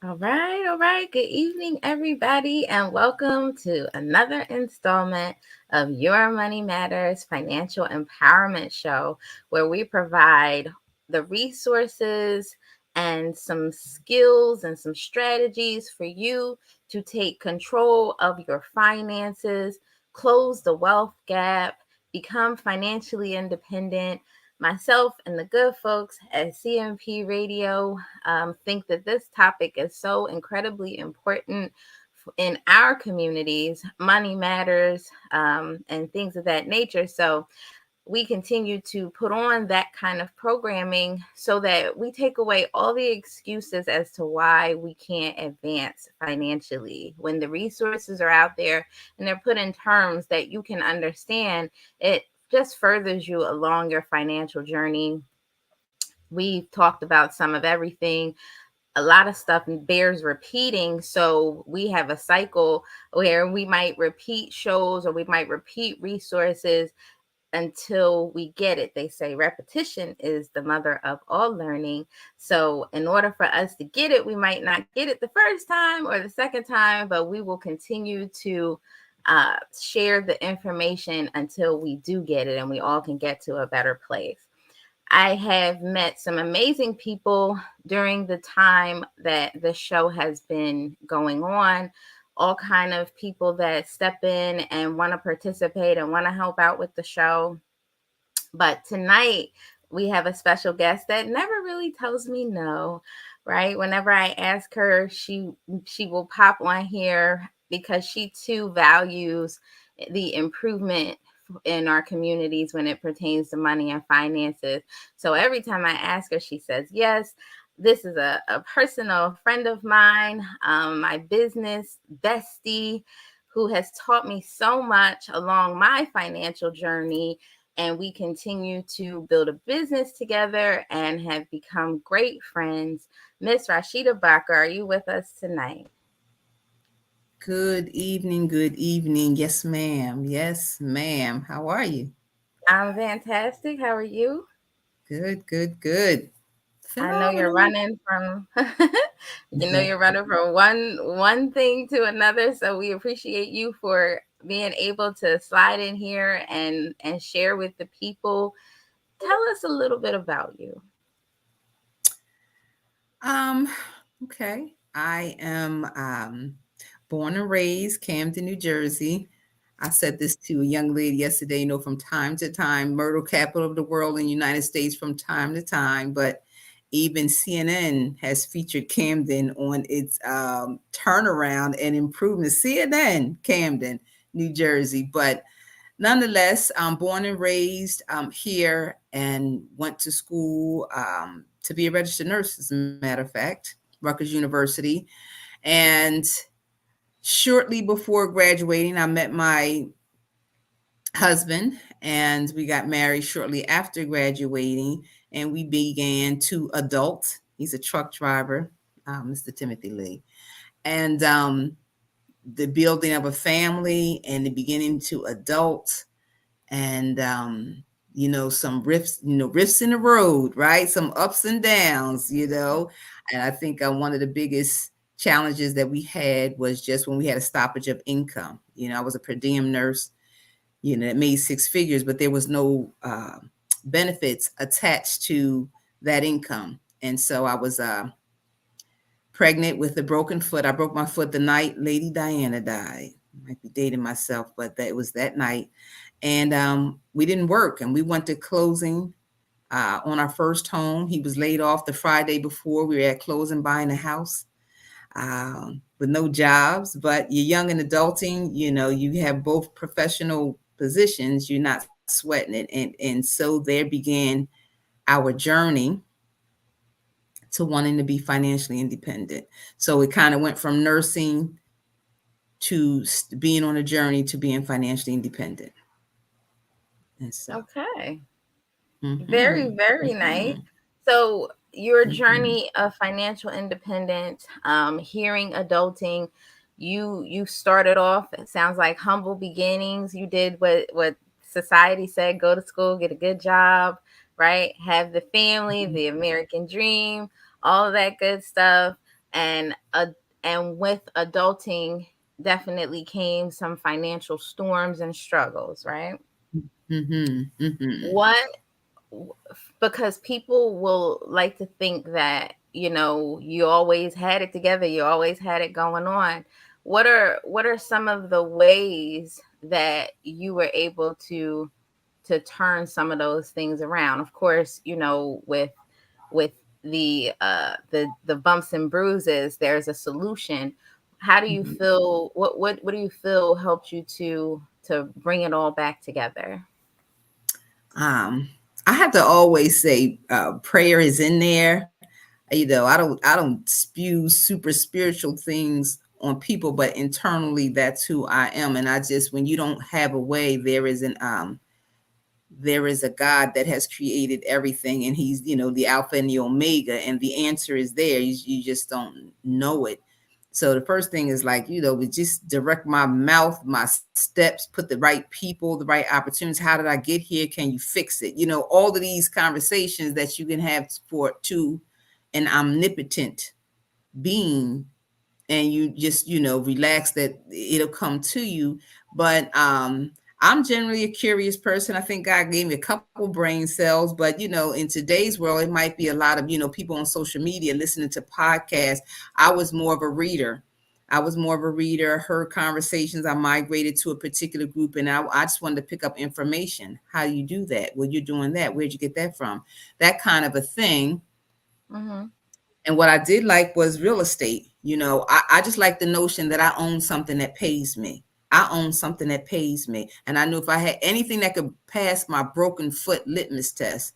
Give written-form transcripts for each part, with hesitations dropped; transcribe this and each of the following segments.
All right, all right. Good evening, everybody, and welcome to another installment of Your Money Matters Financial Empowerment Show, where we provide the resources and some skills and some strategies for you to take control of your finances, close the wealth gap, become financially independent. Myself and the good folks at CMP Radio think that this topic is so incredibly important in our communities. Money matters, and things of that nature. So we continue to put on that kind of programming so that we take away all the excuses as to why we can't advance financially. When the resources are out there and they're put in terms that you can understand, it just furthers you along your financial journey. We've talked about some of everything. A lot of stuff bears repeating. So we have a cycle where we might repeat shows or we might repeat resources until we get it. They say repetition is the mother of all learning. So in order for us to get it, we might not get it the first time or the second time, but we will continue to share the information until we do get it and we all can get to a better place. I have met some amazing people during the time that the show has been going on. All kind of people that step in and want to participate and want to help out with the show. But tonight we have a special guest that never really tells me no, right? Whenever I ask her, she will pop on here because she too values the improvement in our communities when it pertains to money and finances. So every time I ask her, she says yes. This is a personal friend of mine, my business bestie, who has taught me so much along my financial journey, and we continue to build a business together and have become great friends. Miss Rashida Baker, are you with us tonight? Good evening. Good evening. Yes, ma'am. Yes, ma'am. How are you? I'm fantastic. How are you? Good, good, good. I know you're Phenomenal. running from you're running from one thing to another, so we appreciate you for being able to slide in here and share with the people. Tell us a little bit about you. um, okay. I am born and raised Camden, New Jersey. I said this to a young lady yesterday, from time to time, murder capital of the world in the United States from time to time, but even CNN has featured Camden on its turnaround and improvement. CNN, Camden, New Jersey. But nonetheless, I'm born and raised here and went to school to be a registered nurse, as a matter of fact, Rutgers University. And shortly before graduating, I met my husband and we got married shortly after graduating, and we began to adult. He's a truck driver, Mr. Timothy Lee. And the building of a family and the beginning to adult, and some rifts in the road, right? Some ups and downs, and I think one of the biggest challenges that we had was just when we had a stoppage of income. I was a per diem nurse, that made six figures, but there was no benefits attached to that income. And so I was pregnant with a broken foot. I broke my foot the night Lady Diana died. I might be dating myself, but that was that night. And we didn't work, and we went to closing on our first home. He was laid off the Friday before. We were at closing buying a house with no jobs, but you're young and adulting, you have both professional positions, you're not sweating it. And so there began our journey to wanting to be financially independent. So it kind of went from nursing to being on a journey to being financially independent. And so, Okay. Very, mm-hmm, very nice. mm-hmm, So your mm-hmm. journey of financial independence, hearing adulting, you started off, it sounds like humble beginnings. You did what society said, go to school, get a good job, right? Have the family, the American dream, all of that good stuff. and and with adulting definitely came some financial storms and struggles, right? Mhm. Mhm. What, because people will like to think that, you always had it together, you always had it going on. What are some of the ways that you were able to turn some of those things around? Of course, with the bumps and bruises, there's a solution. How do you Mhm. feel, what do you feel helped you to bring it all back together? Um, I have to always say, prayer is in there. I don't spew super spiritual things on people, but internally, that's who I am. And I just, when you don't have a way, there is a God that has created everything, and He's, the Alpha and the Omega, and the answer is there. You just don't know it. So the first thing is like, we just direct my mouth, my steps, put the right people, the right opportunities. How did I get here? Can you fix it? All of these conversations that you can have for to an omnipotent being, and you just relax, that it'll come to you. But I'm generally a curious person. I think God gave me a couple brain cells, but in today's world, it might be a lot of people on social media listening to podcasts. I was more of a reader. Heard conversations. I migrated to a particular group, and I just wanted to pick up information. How do you do that? Well, you're doing that. Where'd you get that from? That kind of a thing. Mm-hmm. And what I did like was real estate. I just like the notion that I own something that pays me. I own something that pays me. And I knew if I had anything that could pass my broken foot litmus test,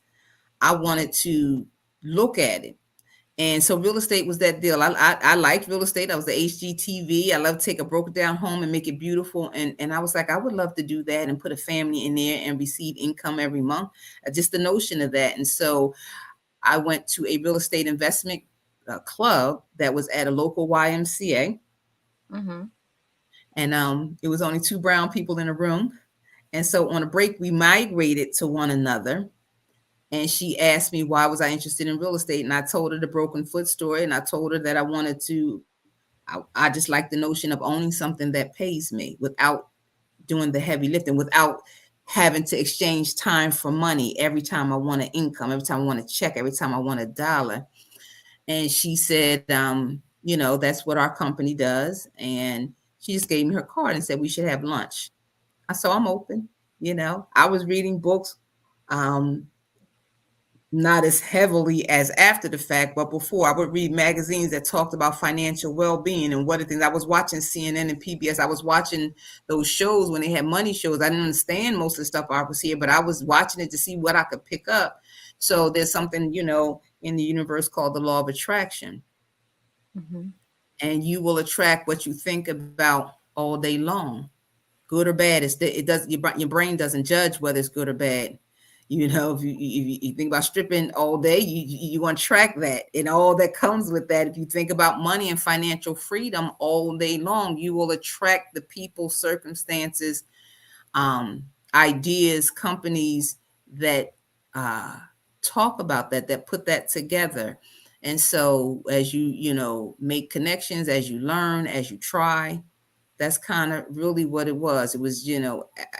I wanted to look at it. And so real estate was that deal. I liked real estate. I was the HGTV. I love to take a broken down home and make it beautiful. And I was like, I would love to do that and put a family in there and receive income every month. Just the notion of that. And so I went to a real estate investment club that was at a local YMCA, Mm-hmm. and it was only two brown people in a room. And so on a break, we migrated to one another. And she asked me why was I interested in real estate, and I told her the broken foot story, and I told her that I wanted to. I just like the notion of owning something that pays me without doing the heavy lifting, without having to exchange time for money every time I want an income, every time I want a check, every time I want a dollar. And she said, that's what our company does. And she just gave me her card and said we should have lunch. I saw I'm open. I was reading books, um, not as heavily as after the fact, but before I would read magazines that talked about financial well-being and what are things. I was watching CNN and PBS. I was watching those shows when they had money shows. I didn't understand most of the stuff I was here, but I was watching it to see what I could pick up. So there's something, in the universe called the law of attraction, Mm-hmm. and you will attract what you think about all day long, good or bad. It does, your brain doesn't judge whether it's good or bad. If you think about stripping all day, you want to track that and all that comes with that. If you think about money and financial freedom all day long, you will attract the people, circumstances, um, ideas, companies that uh, talk about that put that together. And so as you make connections, as you learn, as you try, that's kind of really what it was. It was,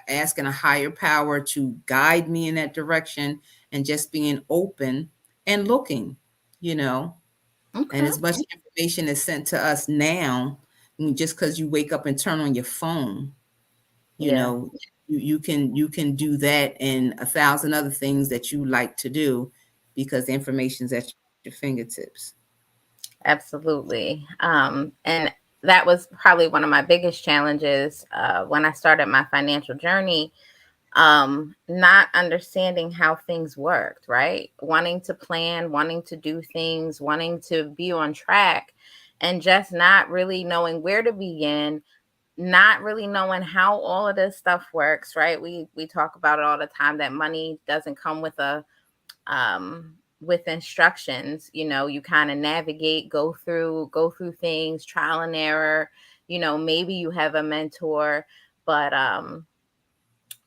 asking a higher power to guide me in that direction, and just being open and looking, you know. And Okay. as much information is sent to us now, I mean, just because you wake up and turn on your phone, you Yeah, know, you can do that and a thousand other things that you like to do, because the information's at your fingertips. absolutely. And that was probably one of my biggest challenges when I started my financial journey. Not understanding how things worked, right? Wanting to plan, wanting to do things, wanting to be on track, and just not really knowing where to begin, not really knowing how all of this stuff works, right? We talk about it all the time that money doesn't come with instructions. You kind of navigate, go through things, trial and error. Maybe you have a mentor, but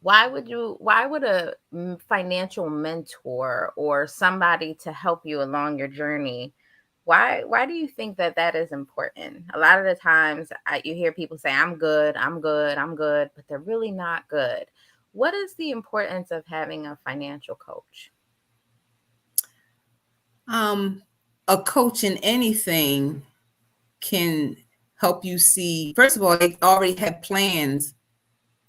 why would a financial mentor or somebody to help you along your journey Why do you think that that is important? A lot of the times you hear people say, I'm good, I'm good, I'm good, but they're really not good. What is the importance of having a financial coach? Um, a coach in anything can help you see, first of all, they already have plans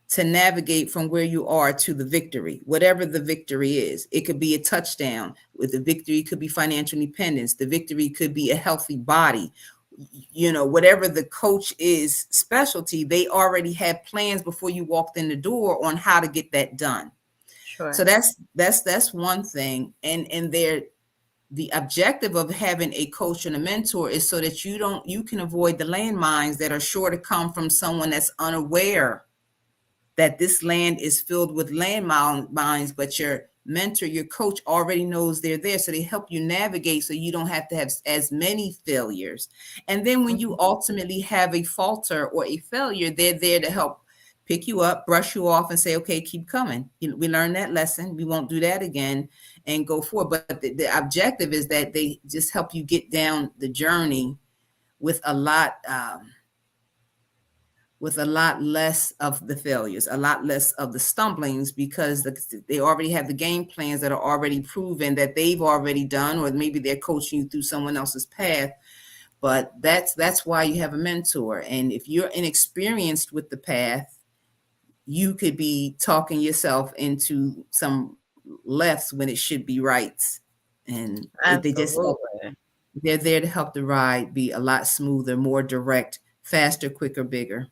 to navigate from where you are to the victory, whatever the victory is. It could be a touchdown. With the victory, it could be financial independence. The victory could be a healthy body. Whatever the coach is specialty, they already had plans before you walked in the door on how to get that done. So Sure. that's one thing. And the objective of having a coach and a mentor is so that you can avoid the landmines that are sure to come from someone that's unaware that this land is filled with landmines, but your mentor, your coach already knows they're there. So they help you navigate so you don't have to have as many failures. And then when you Mhm. ultimately have a falter or a failure, they're there to help pick you up, brush you off, and say, okay, keep coming. We learned that lesson. We won't do that again, and go forward. But the objective is that they just help you get down the journey with a lot. With a lot less of the failures, a lot less of the stumblings, because they already have the game plans that are already proven that they've already done, or maybe they're coaching you through someone else's path. But that's why you have a mentor. And if you're inexperienced with the path, you could be talking yourself into some lefts when it should be rights. And they just help. Absolutely. They're there to help the ride be a lot smoother, more direct, faster, quicker, bigger.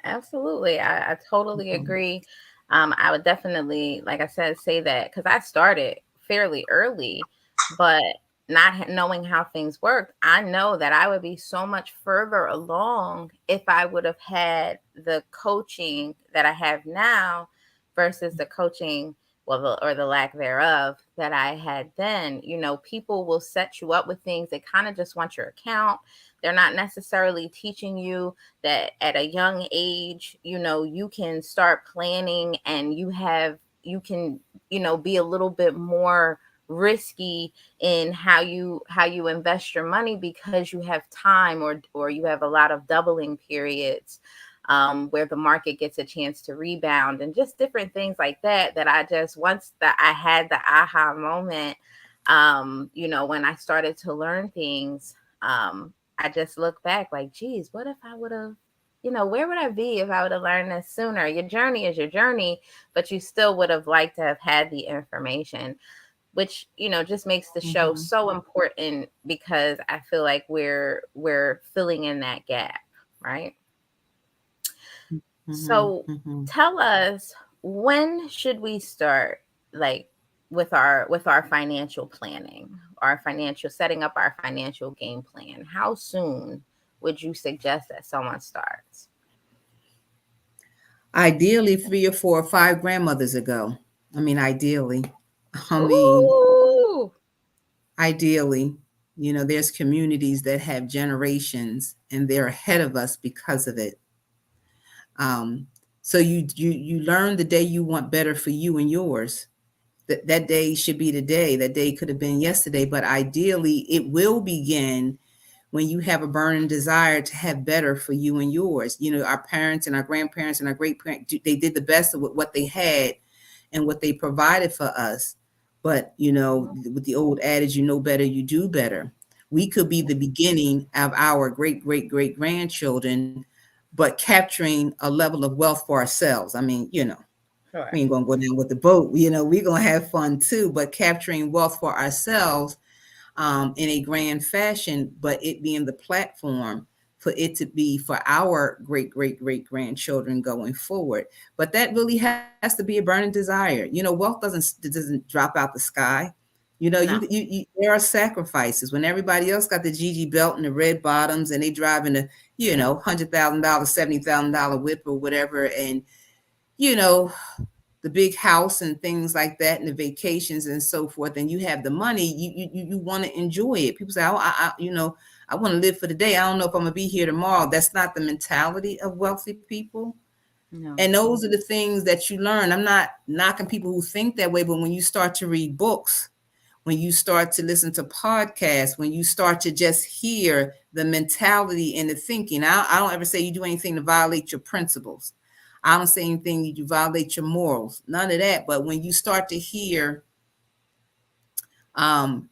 Absolutely. I totally Mhm. agree. I would definitely, like I said, say that because I started fairly early, but not knowing how things worked, I know that I would be so much further along if I would have had the coaching that I have now versus the coaching, well, or the lack thereof that I had then. People will set you up with things. They kind of just want your account. They're not necessarily teaching you that at a young age, you can start planning and you can, be a little bit more risky in how you invest your money because you have time or you have a lot of doubling periods where the market gets a chance to rebound and just different things like that I just once that I had the aha moment when I started to learn things. I just look back like, geez, what if I would have, where would I be if I would have learned this sooner? Your journey is your journey, but you still would have liked to have had the information, which, just makes the show Mhm. so important because I feel like we're filling in that gap, right? Mhm. So Mhm. tell us, when should we start, like, with our financial planning, our financial setting up our financial game plan? How soon would you suggest that someone starts? Ideally, 3 or 4 or 5 grandmothers ago. I mean, ideally. I mean, Ooh, ideally, there's communities that have generations and they're ahead of us because of it. Um, so you learn the day you want better for you and yours. That day should be today. That day could have been yesterday, but ideally, it will begin when you have a burning desire to have better for you and yours. Our parents and our grandparents and our great parents, they did the best of what they had and what they provided for us. But, with the old adage, you know better, you do better. We could be the beginning of our great, great, great grandchildren, but capturing a level of wealth for ourselves. I mean, we sure. ain't gonna go down with the boat. We're gonna have fun too, but capturing wealth for ourselves in a grand fashion, but it being the platform for it to be for our great, great, great grandchildren going forward. But that really has to be a burning desire. Wealth doesn't drop out the sky. No, There are sacrifices when everybody else got the GG belt and the red bottoms and they driving a $100,000, $70,000 whip or whatever, and you know the big house and things like that and the vacations and so forth, and you have the money, you want to enjoy it. People say, I want to live for the day. I don't know if I'm gonna be here tomorrow. That's not the mentality of wealthy people. no. And those are the things that you learn. I'm not knocking people who think that way, but when you start to read books when you start to listen to podcasts, when you start to just hear the mentality and the thinking. I don't ever say you do anything to violate your principles. I don't say anything you violate your morals, none of that. But when you start to hear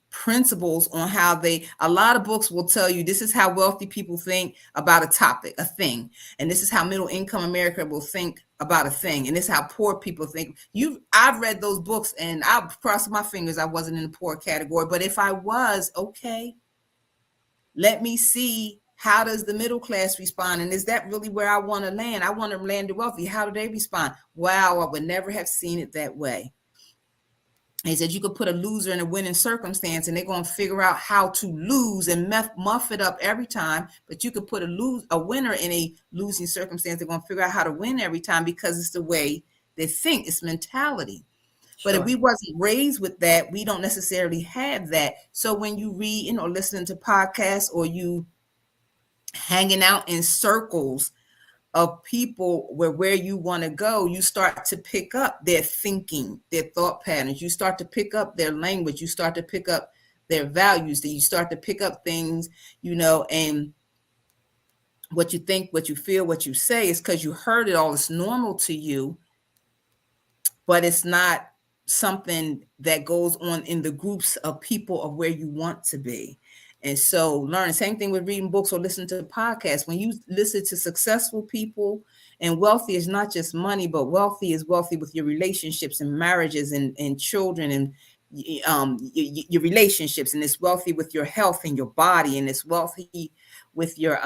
principles on how a lot of books will tell you this is how wealthy people think about a topic, a thing, and this is how middle income America will think about a thing, and this is how poor people think. I've read those books, and I'll cross my fingers I wasn't in the poor category, but if I was, okay, let me see, how does the middle class respond, and is that really where I want to land? I want to land the wealthy. How do they respond? Wow, I would never have seen it that way. He said you could put a loser in a winning circumstance, and they're going to figure out how to lose and muff it up every time. But you could put a winner in a losing circumstance. They're going to figure out how to win every time because it's the way they think. It's mentality. But if Sure. we wasn't raised with that, we don't necessarily have that. So when you read, listening to podcasts, or you hanging out in circles of people where you want to go, you start to pick up their thinking, their thought patterns. You start to pick up their language. You start to pick up their values. That you start to pick up things, and what you think, what you feel, what you say is because you heard it all. It's normal to you, but it's not something that goes on in the groups of people of where you want to be. And so learn. Same thing with reading books or listening to podcasts. When you listen to successful people, and wealthy is not just money, but wealthy is wealthy with your relationships and marriages and children, and your relationships, and it's wealthy with your health and your body, and it's wealthy with your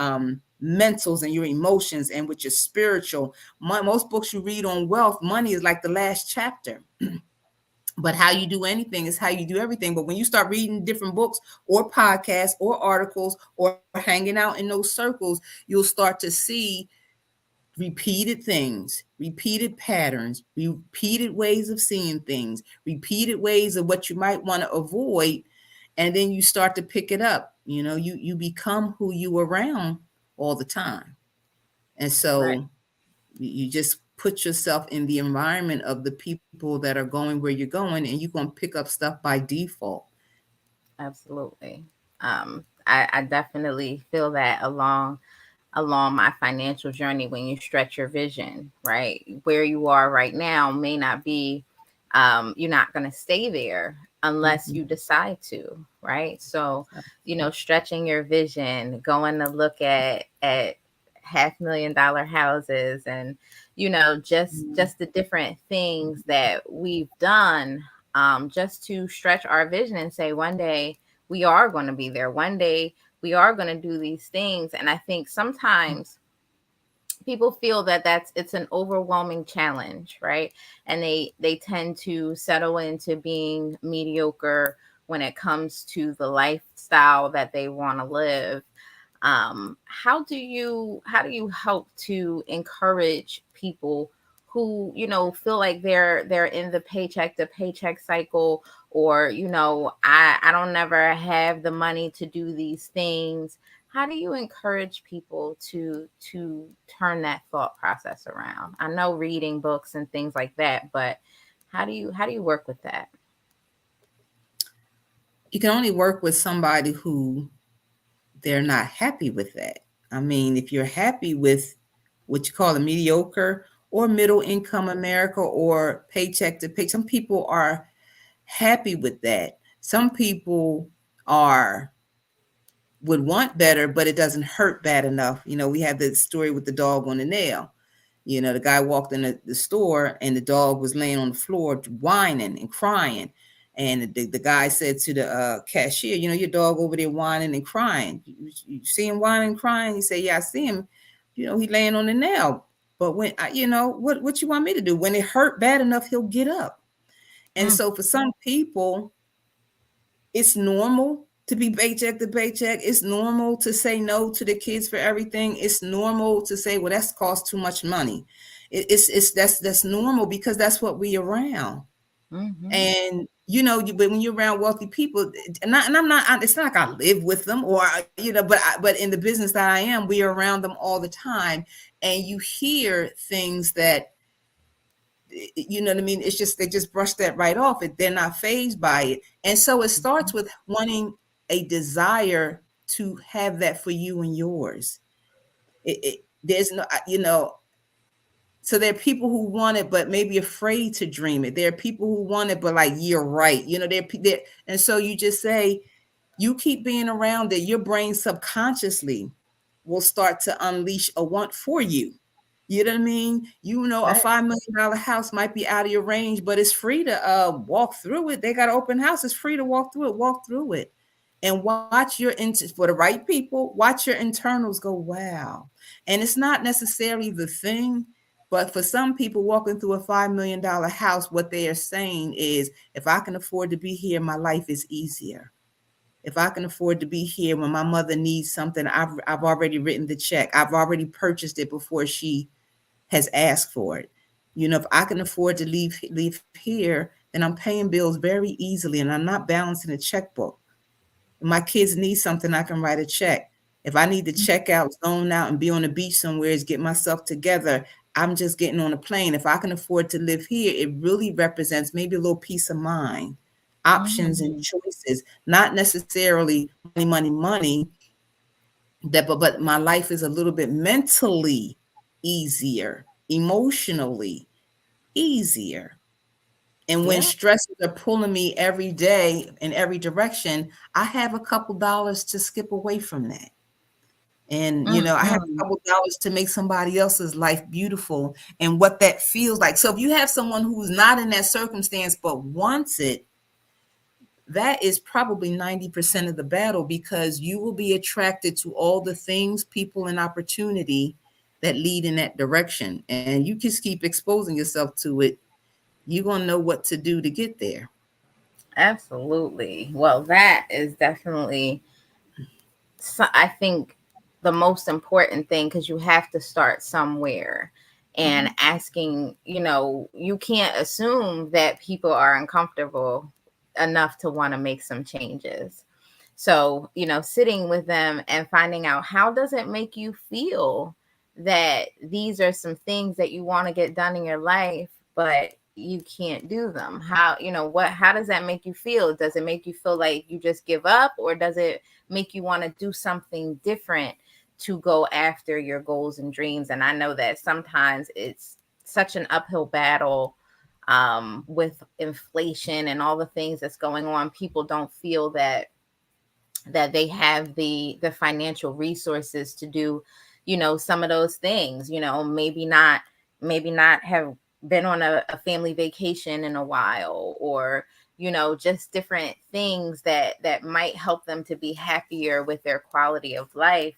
mentals and your emotions, and with your spiritual. Most books you read on wealth, money is like the last chapter. But how you do anything is how you do everything. But when you start reading different books or podcasts or articles or hanging out in those circles, you'll start to see repeated things, repeated patterns, repeated ways of seeing things, repeated ways of what you might want to avoid. And then you start to pick it up. You become who you around all the time. And Right. so you just put yourself in the environment of the people that are going where you're going, and you're going to pick up stuff by default. Absolutely. I definitely feel that along my financial journey, when you stretch your vision, right? Where you are right now may not be, you're not going to stay there unless you Mm-hmm. decide to, right? So, stretching your vision, going to look at $500,000 houses, and just the different things that we've done, just to stretch our vision and say one day we are going to be there. One day we are going to do these things. And I think sometimes people feel that it's an overwhelming challenge, right? And they tend to settle into being mediocre when it comes to the lifestyle that they want to live. How do you help to encourage people who feel like they're in the paycheck to paycheck cycle, or I don't never have the money to do these things? How do you encourage people to turn that thought process around? I know reading books and things like that, but how do you work with that? You can only work with somebody who they're not happy with that. I mean, if you're happy with what you call a mediocre or middle income America or paycheck to pay, some people are happy with that. Some people are would want better, but it doesn't hurt bad enough. We have the story with the dog on the nail. The guy walked in the store, and the dog was laying on the floor whining and crying. And the guy said to the cashier, your dog over there whining and crying. You see him whining and crying? He said, yeah, I see him. He laying on the nail. But when, what you want me to do? When it hurt bad enough, he'll get up. And Mm, so for some people, it's normal to be paycheck to paycheck. It's normal to say no to the kids for everything. It's normal to say, well, that's cost too much money. It's that's normal because that's what we around. mm-hmm. And but when you're around wealthy people, and I'm not, it's not like I live with them, or but in the business that I am, we are around them all the time, and you hear things that you know what I mean? It's just, they just brush that right off. They're not phased by it. And so it starts with wanting a desire to have that for you and yours. There's no, so there are people who want it, but maybe afraid to dream it. There are people who want it, but like, you're right. And so you just say, you keep being around it, your brain subconsciously will start to unleash a want for you. You know what I mean? A Right. $5 million house might be out of your range, but it's free to walk through it. They got an open house. It's free to walk through it. Walk through it. And watch for the right people, watch your internals go, wow. And it's not necessarily the thing, but for some people walking through a $5 million house, what they are saying is, if I can afford to be here, my life is easier. If I can afford to be here when my mother needs something, I've already written the check. I've already purchased it before she has asked for it. If I can afford to leave here, then I'm paying bills very easily, and I'm not balancing a checkbook. If my kids need something, I can write a check. If I need to check out, zone out, and be on the beach somewhere, is get myself together, I'm just getting on a plane. If I can afford to live here, it really represents maybe a little peace of mind, options and Mhm. choices, not necessarily money, money, money. But my life is a little bit mentally easier, emotionally easier. And when Yeah. stresses are pulling me every day in every direction, I have a couple dollars to skip away from that. And, I have a Mhm. couple dollars to make somebody else's life beautiful and what that feels like. So if you have someone who's not in that circumstance but wants it, that is probably 90% of the battle, because you will be attracted to all the things, people, and opportunity that lead in that direction. And you just keep exposing yourself to it. You're going to know what to do to get there. Absolutely. Well, that is definitely, so I think, the most important thing, because you have to start somewhere, and Mhm. asking, you can't assume that people are uncomfortable enough to want to make some changes. So, sitting with them and finding out, how does it make you feel that these are some things that you want to get done in your life, but you can't do them? How does that make you feel? Does it make you feel like you just give up, or does it make you want to do something different to go after your goals and dreams? And I know that sometimes it's such an uphill battle, with inflation and all the things that's going on. People don't feel that they have the financial resources to do, some of those things. Maybe not have been on a family vacation in a while, or just different things that might help them to be happier with their quality of life.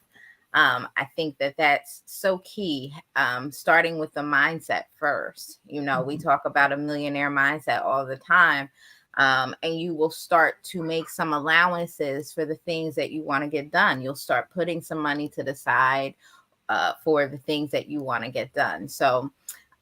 I think that that's so key. Starting with the mindset first. We Mhm. talk about a millionaire mindset all the time. And you will start to make some allowances for the things that you want to get done. You'll start putting some money to the side, for the things that you want to get done. So,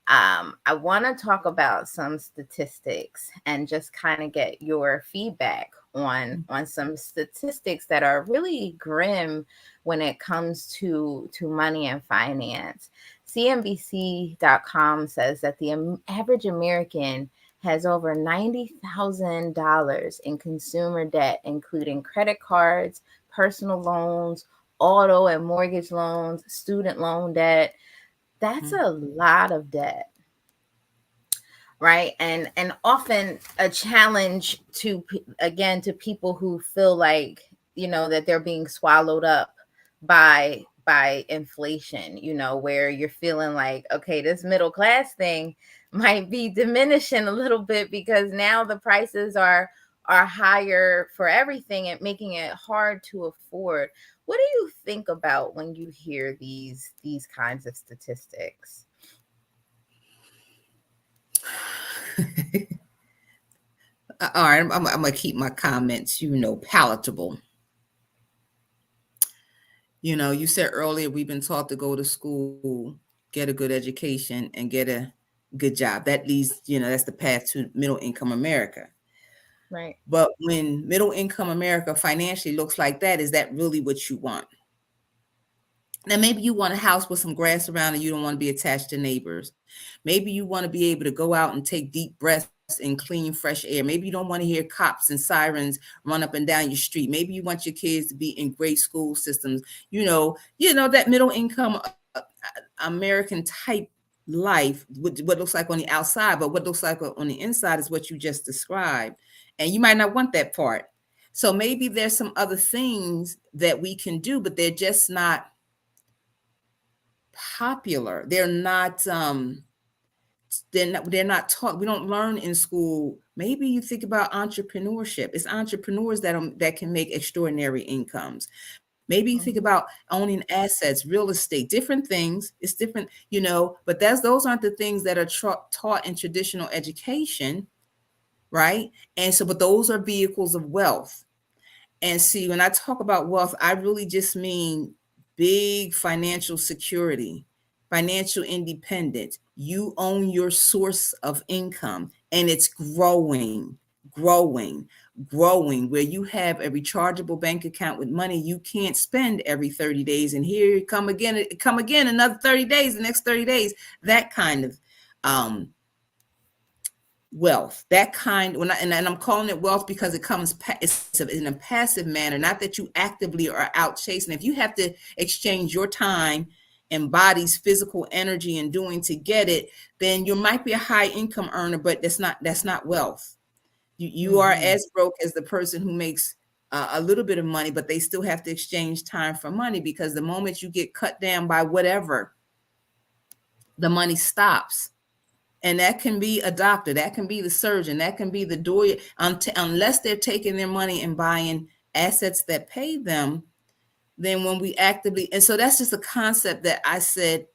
I want to talk about some statistics and just kind of get your feedback on some statistics that are really grim when it comes to money and finance. CNBC.com says that the average American has over $90,000 in consumer debt, including credit cards, personal loans, auto and mortgage loans, student loan debt. That's Mhm. a lot of debt, right? And often a challenge again, to people who feel like, that they're being swallowed up by inflation, where you're feeling like, okay, this middle class thing might be diminishing a little bit, because now the prices are higher for everything, and making it hard to afford. What do you think about when you hear these kinds of statistics? All right, I'm gonna keep my comments, palatable. You said earlier, we've been taught to go to school, get a good education, and get a good job. That leads, that's the path to middle income America. Right. But when middle income America financially looks like that, is that really what you want? Now, maybe you want a house with some grass around and you don't want to be attached to neighbors. Maybe you want to be able to go out and take deep breaths and clean, fresh air. Maybe you don't want to hear cops and sirens run up and down your street. Maybe you want your kids to be in great school systems. That middle income American type life, what looks like on the outside, but what looks like on the inside is what you just described. And you might not want that part. So maybe there's some other things that we can do, but they're just not popular. They're not taught. We don't learn in school. Maybe you think about entrepreneurship. It's entrepreneurs that can make extraordinary incomes. Maybe you think about Mhm. owning assets, real estate, different things. It's different, but those aren't the things that are taught in traditional education, right? And so, but those are vehicles of wealth. And see, when I talk about wealth, I really just mean big financial security, financial independence. You own your source of income and it's growing, growing, growing, where you have a rechargeable bank account with money you can't spend every 30 days. And here you come again, another 30 days, the next 30 days, that kind of um, wealth, that kind. And I'm calling it wealth because it's in a passive manner, not that you actively are out chasing. If you have to exchange your time and body's physical energy and doing to get it, then you might be a high income earner, but that's not wealth. You are Mhm. as broke as the person who makes a little bit of money, but they still have to exchange time for money, because the moment you get cut down by whatever, the money stops. And that can be a doctor, that can be the surgeon, that can be the door, unless they're taking their money and buying assets that pay them. Then when we actively, and so that's just a concept that I said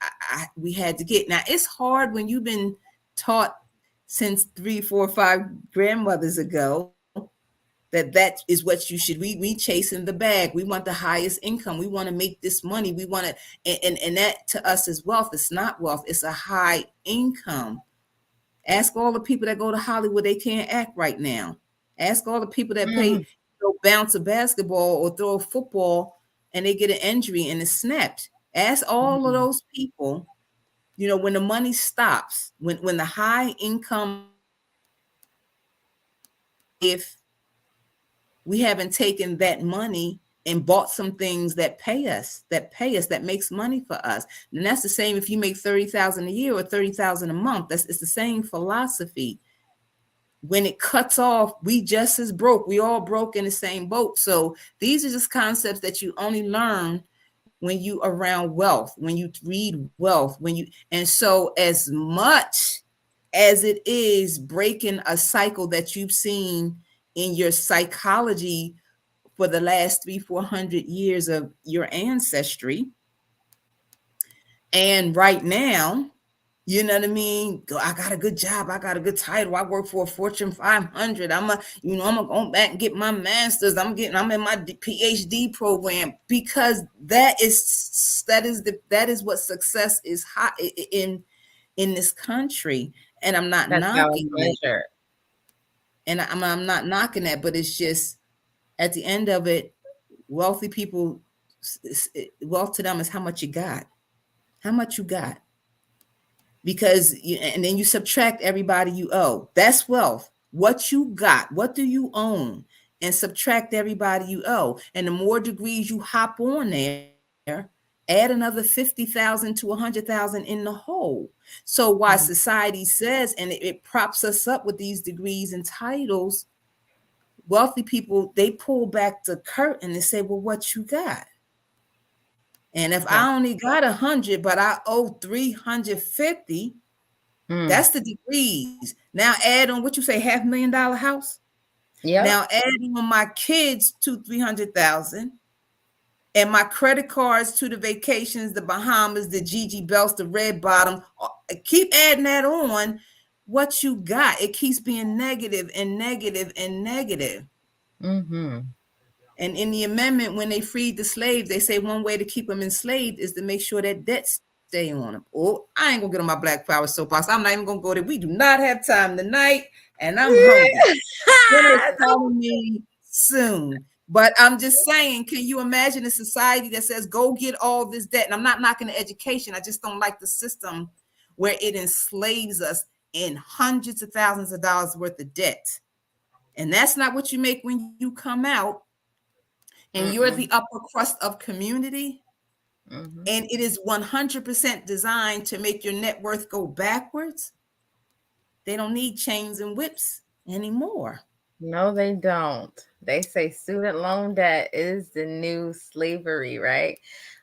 we had to get. Now it's hard when you've been taught since 3, 4, 5 grandmothers ago that is what you should. We chasing the bag. We want the highest income. We want to make this money. We want to, and that to us is wealth. It's not wealth. It's a high income. Ask all the people that go to Hollywood, they can't act right now. Ask all the people that Mhm. bounce a basketball or throw a football and they get an injury and it's snapped. Ask all of Mhm. those people, when the money stops, when the high income, if we haven't taken that money and bought some things that makes money for us. And that's the same if you make 30,000 a year or 30,000 a month. It's the same philosophy. When it cuts off, we just as broke. We all broke in the same boat. So these are just concepts that you only learn when you around wealth, when you read wealth, and so as much as it is breaking a cycle that you've seen in your psychology for the last 300-400 years of your ancestry, and right now, you know what I mean? I got a good job. I got a good title. I work for a Fortune 500. I'm gonna go back and get my master's. I'm in my PhD program, because that is what success is hot in this country. And I'm not That's how knocking it's it. measured. And I'm not knocking that, but it's just at the end of it, wealthy people, wealth to them is how much you got, how much you got. And then you subtract everybody you owe. That's wealth. What you got, what do you own, and subtract everybody you owe. And the more degrees you hop on there, add another 50,000 to 100,000 in the whole. So why Mhm. society says, and it props us up with these degrees and titles, wealthy people, they pull back the curtain and say, well, what you got? And if Yeah. I only got 100 but I owe 350, Mm. that's the degrees. Now add on what you say, $500,000 house. Yep. Now add on my kids 200,000, 300,000, and my credit cards to the vacations, the Bahamas, the Gigi belts, the red bottom. Keep adding that on. What you got? It keeps being negative and negative and negative. Mhm. And in the amendment, when they freed the slaves, they say one way to keep them enslaved is to make sure that debt stay on them. Oh, I ain't gonna get on my Black Power soapbox. I'm not even gonna go there. We do not have time tonight, and I'm hungry. Dinner's calling me soon. But I'm just saying, can you imagine a society that says, go get all this debt? And I'm not knocking the education. I just don't like the system where it enslaves us in hundreds of thousands of dollars worth of debt. And that's not what you make when you come out and you're the Mm-mm. upper crust of community. Mm-hmm. And it is 100% designed to make your net worth go backwards. They don't need chains and whips anymore. No, they don't. They say student loan debt is the new slavery, right?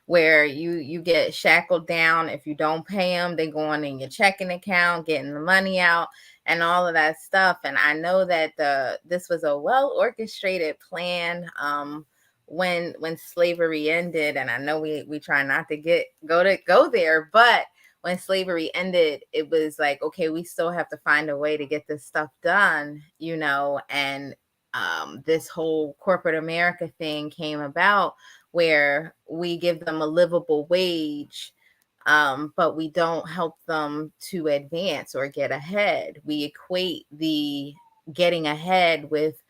Where you get shackled down if you don't pay them, they go on in your checking account, getting the money out, and all of that stuff. And I know that this was a well orchestrated plan. When slavery ended, and I know we try not to go there, but when slavery ended, it was like, okay, we still have to find a way to get this stuff done, and this whole corporate America thing came about where we give them a livable wage, but we don't help them to advance or get ahead. We equate the getting ahead with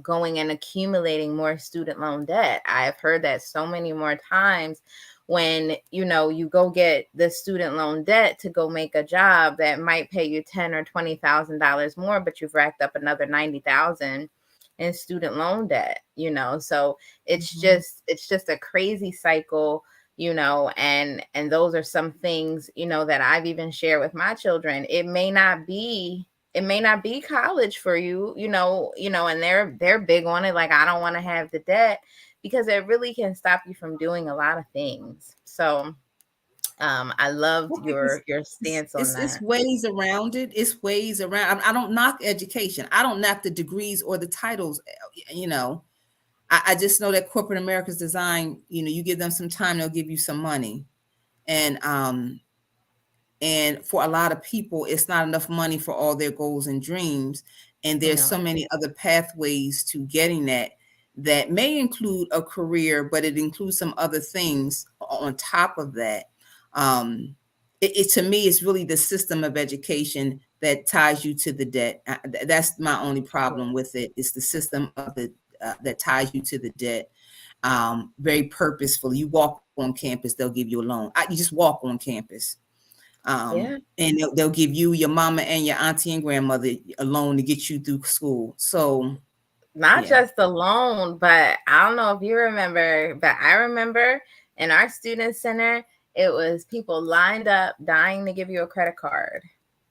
going and accumulating more student loan debt. I've heard that so many more times when you go get the student loan debt to go make a job that might pay you $10,000 or $20,000 more, but you've racked up another 90,000 in student loan debt. So Mhm. it's just a crazy cycle. And those are some things that I've even shared with my children. It may not be college for you, and they're big on it. Like, I don't want to have the debt, because it really can stop you from doing a lot of things. So I loved Right. your stance on It's that. ways around it. It's ways around. I don't knock education. I don't knock the degrees or the titles. You know, I just know that corporate America's design. You give them some time, they'll give you some money, and and for a lot of people, it's not enough money for all their goals and dreams. And there's No. so many other pathways to getting that may include a career, but it includes some other things on top of that. Um, to me, it's really the system of education that ties you to the debt. That's my only problem with it. It's the system of the that ties you to the debt. Very purposefully, you walk on campus, they'll give you a loan. You just walk on campus, Yeah. and they'll give you, your mama and your auntie and grandmother, a loan to get you through school. So Not yeah. just the loan, but I don't know if you remember, but I remember in our student center, it was people lined up dying to give you a credit card.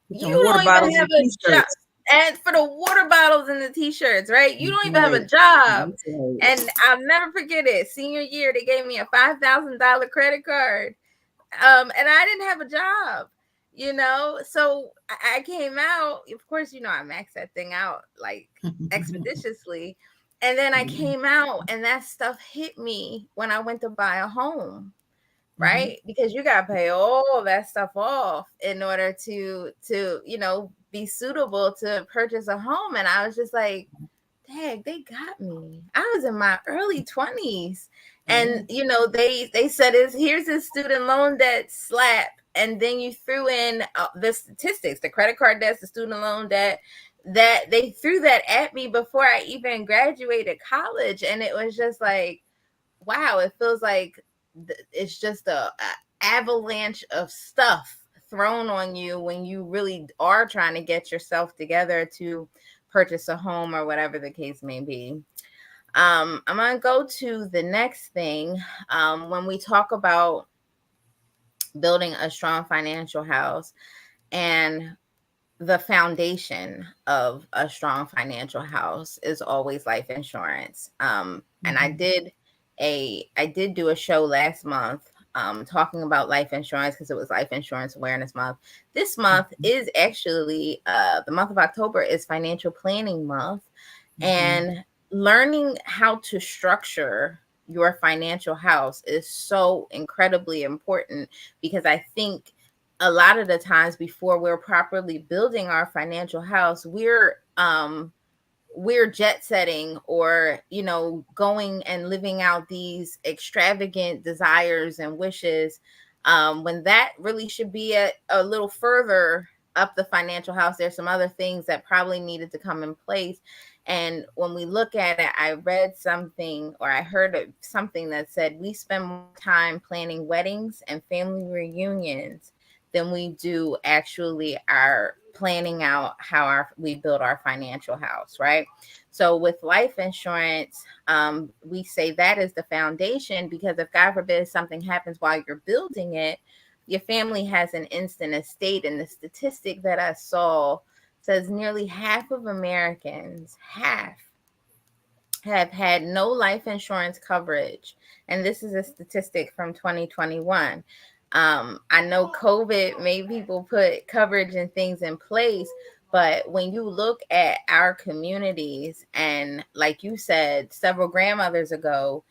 With You them water don't even bottles have and a job. t-shirts. And for the water bottles and the t-shirts, right? You don't even have a Right. job. That's right. And I'll never forget it. Senior year, they gave me a $5,000 credit card. And I didn't have a job, so I came out. Of course, I maxed that thing out like expeditiously. And then I Mhm. came out, and that stuff hit me when I went to buy a home, Mhm. right? Because you got to pay all that stuff off in order to be suitable to purchase a home. And I was just like, dang, they got me. I was in my early 20s. And Yeah. they said, is here's this student loan debt slap. And then you threw in the statistics, the credit card debts, the student loan debt, that they threw that at me before I even graduated college. And it was just like, wow, it feels like it's just a avalanche of stuff thrown on you when you really are trying to get yourself together to purchase a home or whatever the case may be. I'm going to go to the next thing. When we talk about building a strong financial house, and the foundation of a strong financial house is always life insurance. And I Mhm. did do a show last month, talking about life insurance, because it was Life Insurance Awareness Month. This month Mhm. is actually the month of October is Financial Planning Month, Mhm. and learning how to structure your financial house is so incredibly important, because I think a lot of the times before we're properly building our financial house, we're jet setting, or going and living out these extravagant desires and wishes, when that really should be a little further up the financial house. There's some other things that probably needed to come in place. And when we look at it, I read something or I heard something that said we spend more time planning weddings and family reunions than we do actually our planning out how we build our financial house, right? So with life insurance, we say that is the foundation, because if God forbid something happens while you're building it, your family has an instant estate. And the statistic that I saw says nearly half of Americans, half, have had no life insurance coverage. And this is a statistic from 2021. I know COVID made people put coverage and things in place, but when you look at our communities, and like you said, several grandmothers ago,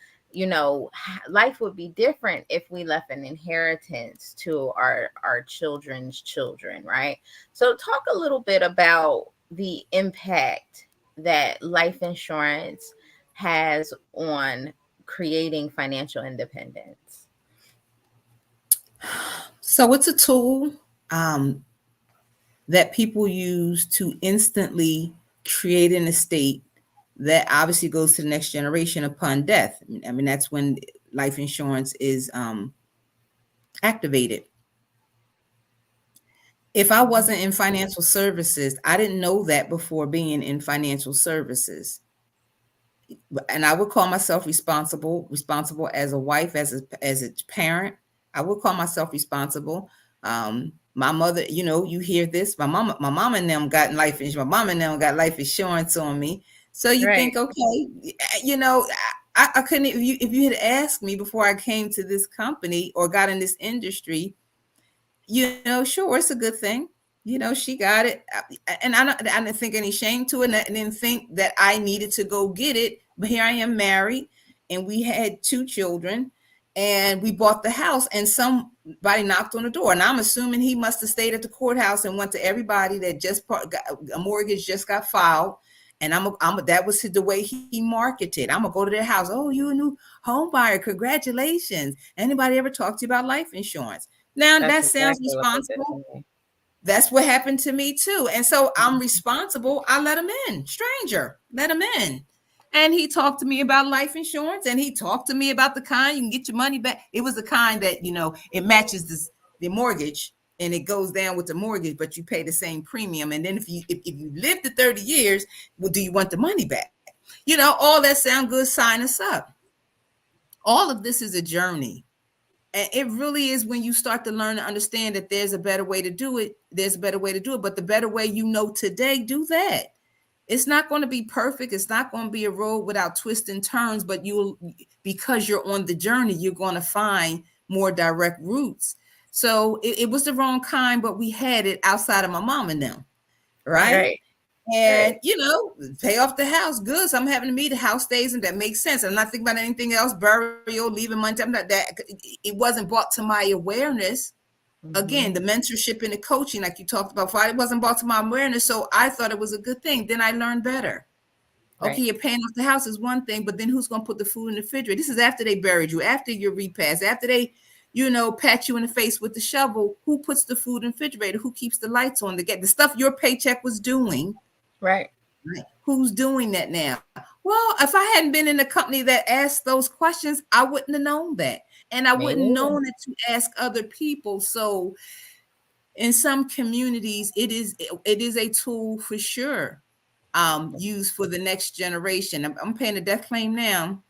life would be different if we left an inheritance to our children's children, right? So talk a little bit about the impact that life insurance has on creating financial independence. So it's a tool um, that people use to instantly create an estate that obviously goes to the next generation upon death. I mean that's when life insurance is activated. If I Mhm. wasn't in financial services, I didn't know that before being in financial services. And I would call myself responsible as a wife, as a parent. I would call myself responsible. My mother, you hear this. My mom and them got life insurance. My mom and them got life insurance on me. So you Right, think, okay, you know, I couldn't. If you had asked me before I came to this company or got in this industry, sure, it's a good thing. She got it, and I didn't think any shame to it, and I didn't think that I needed to go get it. But here I am, married, and we had two children, and we bought the house, and somebody knocked on the door, and I'm assuming he must have stayed at the courthouse and went to everybody that got a mortgage just got filed. And that was the way he marketed. I'm gonna go to their house. Oh, you a new home buyer? Congratulations! Anybody ever talk to you about life insurance? Now that's that sounds exactly what they did to responsible. me. That's what happened to me too. And so I'm Mhm. responsible. I let him in, stranger, let him in. And he talked to me about life insurance, and he talked to me about the kind you can get your money back. It was the kind that, it matches the mortgage and it goes down with the mortgage, but you pay the same premium. And then if you live to 30 years, well, do you want the money back? All that sound good, sign us up. All of this is a journey. And it really is when you start to learn to understand that there's a better way to do it. There's a better way to do it. But the better way today, do that. It's not going to be perfect. It's not going to be a road without twists and turns, but because you're on the journey, you're going to find more direct routes. So it was the wrong kind, but we had it outside of my mom and them, right? Right, And right. pay off the house. Good. So I'm having to meet the house stays, and that makes sense. I'm not thinking about anything else, burial, leaving money. I'm not that. It wasn't brought to my awareness. Again, Hmm. the mentorship and the coaching, like you talked about, Friday, wasn't brought to my awareness. So I thought it was a good thing. Then I learned better. Okay, Right, you're paying off the house is one thing, but then who's going to put the food in the refrigerator? This is after they buried you, after your repast, after they, pat you in the face with the shovel. Who puts the food in the refrigerator? Who keeps the lights on to get the stuff your paycheck was doing? right. Right. Who's doing that now? Well, if I hadn't been in a company that asked those questions, I wouldn't have known that. And I Me wouldn't neither. known it to ask other people. So in some communities, it is a tool for sure. Used for the next generation. I'm paying a death claim now.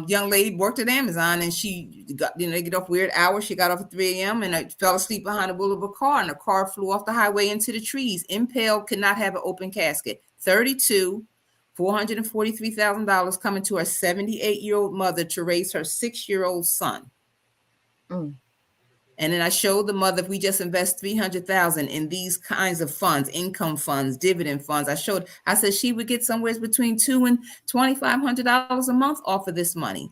Young lady worked at Amazon, and she got, they get off weird hours. She got off at 3 a.m. and I fell asleep behind the wheel of a car, and the car flew off the highway into the trees. Impaled, could not have an open casket. 32, $443,000 coming to her 78-year-old mother to raise her 6-year-old son. Mm. And then I showed the mother, if we just invest 300,000 in these kinds of funds, income funds, dividend funds, I said she would get somewhere between $200 and $2,500 a month off of this money.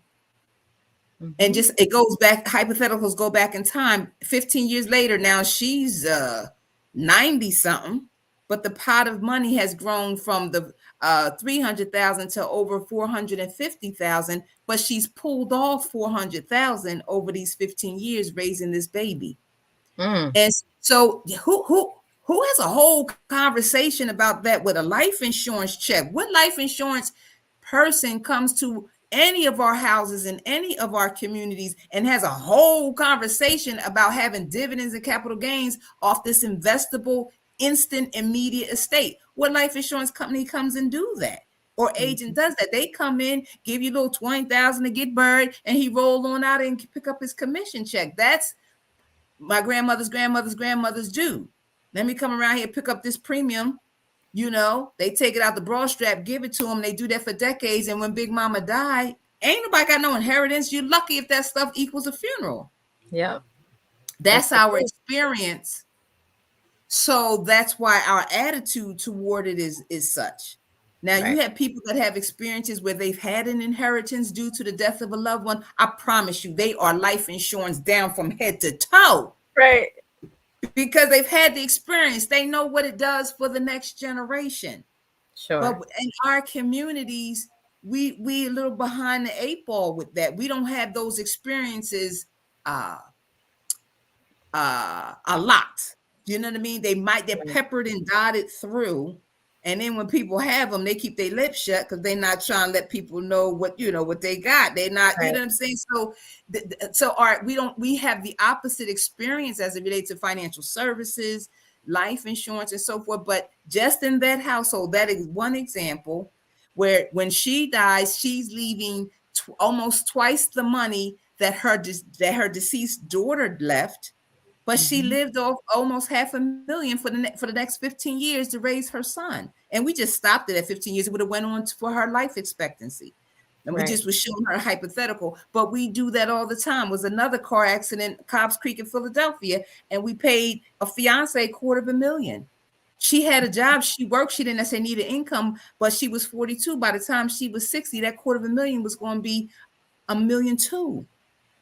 And Hmm. just it goes back, hypotheticals go back in time. 15 years later, now she's 90 something, but the pot of money has grown from the 300,000 to over 450,000, but she's pulled off 400,000 over these 15 years raising this baby. Mm. And so who Who has a whole conversation about that with a life insurance check? What life insurance person comes to any of our houses in any of our communities and has a whole conversation about having dividends and capital gains off this investable instant immediate estate? What life insurance company comes and do that? Or agent Mhm. does that? They come in, give you a little 20,000 to get buried, and he roll on out and pick up his commission check. That's my grandmother's do. Let me come around here, pick up this premium. They take it out the broad strap, give it to them. They do that for decades. And when Big Mama died, ain't nobody got no inheritance. You're lucky if that stuff equals a funeral. Yep. That's That's the our truth. experience. So that's why our attitude toward it is such. Now you Right. have people that have experiences where they've had an inheritance due to the death of a loved one. I promise you, they are life insurance down from head to toe Right. because they've had the experience. They know what it does for the next generation. But Sure. in our communities, we a little behind the eight ball with that. We don't have those experiences uh a lot. You know what I mean? They're Right. peppered and dotted through. And then when people have them, they keep their lips shut because they're not trying to let people know what they got. They're not, you Right. know what I'm saying? So we have the opposite experience as it relates to financial services, life insurance, and so forth. But just in that household, that is one example where when she dies, she's leaving almost twice the money that her deceased daughter left, but she Mhm. lived off almost $500,000 for the next 15 years to raise her son. And we just stopped it at 15 years. It would have went on for her life expectancy. And we Right. just was showing her a hypothetical. But we do that all the time. It was another car accident, Cobbs Creek in Philadelphia, and we paid a fiance $250,000. She had a job, she worked, she didn't necessarily need an income, but she was 42. By the time she was 60, that $250,000 was going to be $1,200,000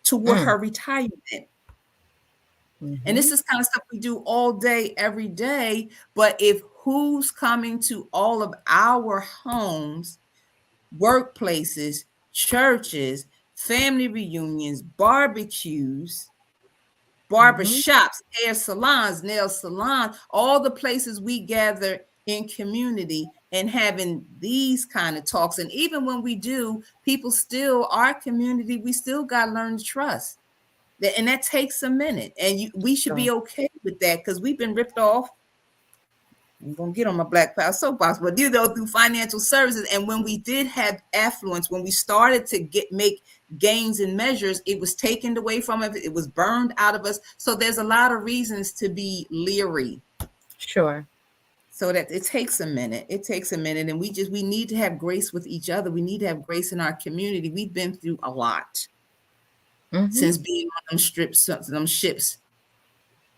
toward Mm. her retirement. And this Mhm. is kind of stuff we do all day, every day. But if who's coming to all of our homes, workplaces, churches, family reunions, barbecues, Mhm. barbershops, hair salons, nail salons, all the places we gather in community and having these kind of talks. And even when we do, people still, our community, we still got to learn to trust. And that takes a minute. And we should Sure. be okay with that because we've been ripped off. I'm gonna get on my Black Power soapbox, but through financial services. And when we did have affluence, when we started to make gains and measures, it was taken away from us. It was burned out of us. So there's a lot of reasons to be leery. Sure. So that it takes a minute. It takes a minute, and we need to have grace with each other. We need to have grace in our community. We've been through a lot Mhm. since being on them ships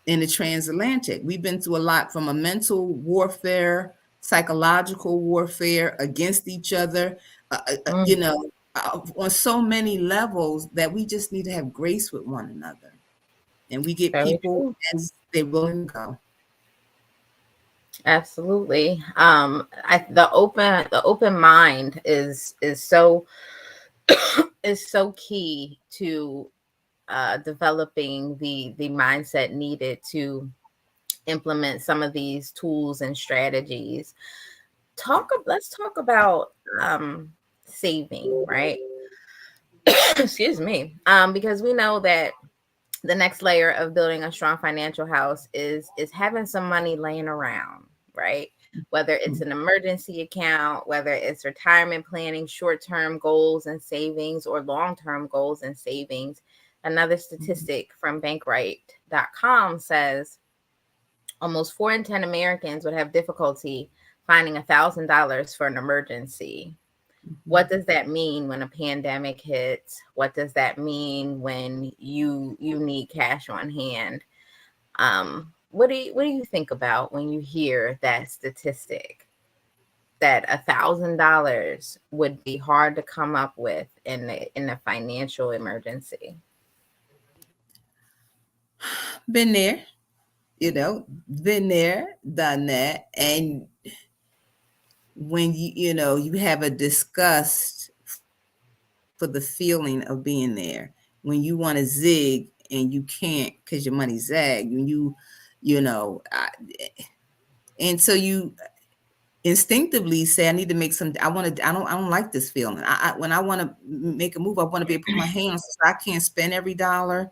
in the transatlantic. We've been through a lot from a mental warfare, psychological warfare against each other, Mm. on so many levels that we just need to have grace with one another. And we get Very people true. as they're willing to go. Absolutely. The open mind is so key to developing the mindset needed to implement some of these tools and strategies. Let's talk about saving, right? Excuse me. Because we know that the next layer of building a strong financial house is having some money laying around, right? Whether it's an emergency account, whether it's retirement planning, short-term goals and savings, or long-term goals and savings. Another statistic from bankrate.com says almost 4 in 10 Americans would have difficulty finding $1,000 for an emergency. What does that mean when a pandemic hits? What does that mean when you need cash on hand? What do you think about when you hear that statistic that $1,000 would be hard to come up with in a financial emergency? Been there, been there, done that. And when you have a disgust for the feeling of being there, when you want to zig and you can't because your money zagged, when you know And so you instinctively say, I need to make some, I don't like this feeling. When I want to make a move, I want to be able to put my hands, so I can't spend every dollar.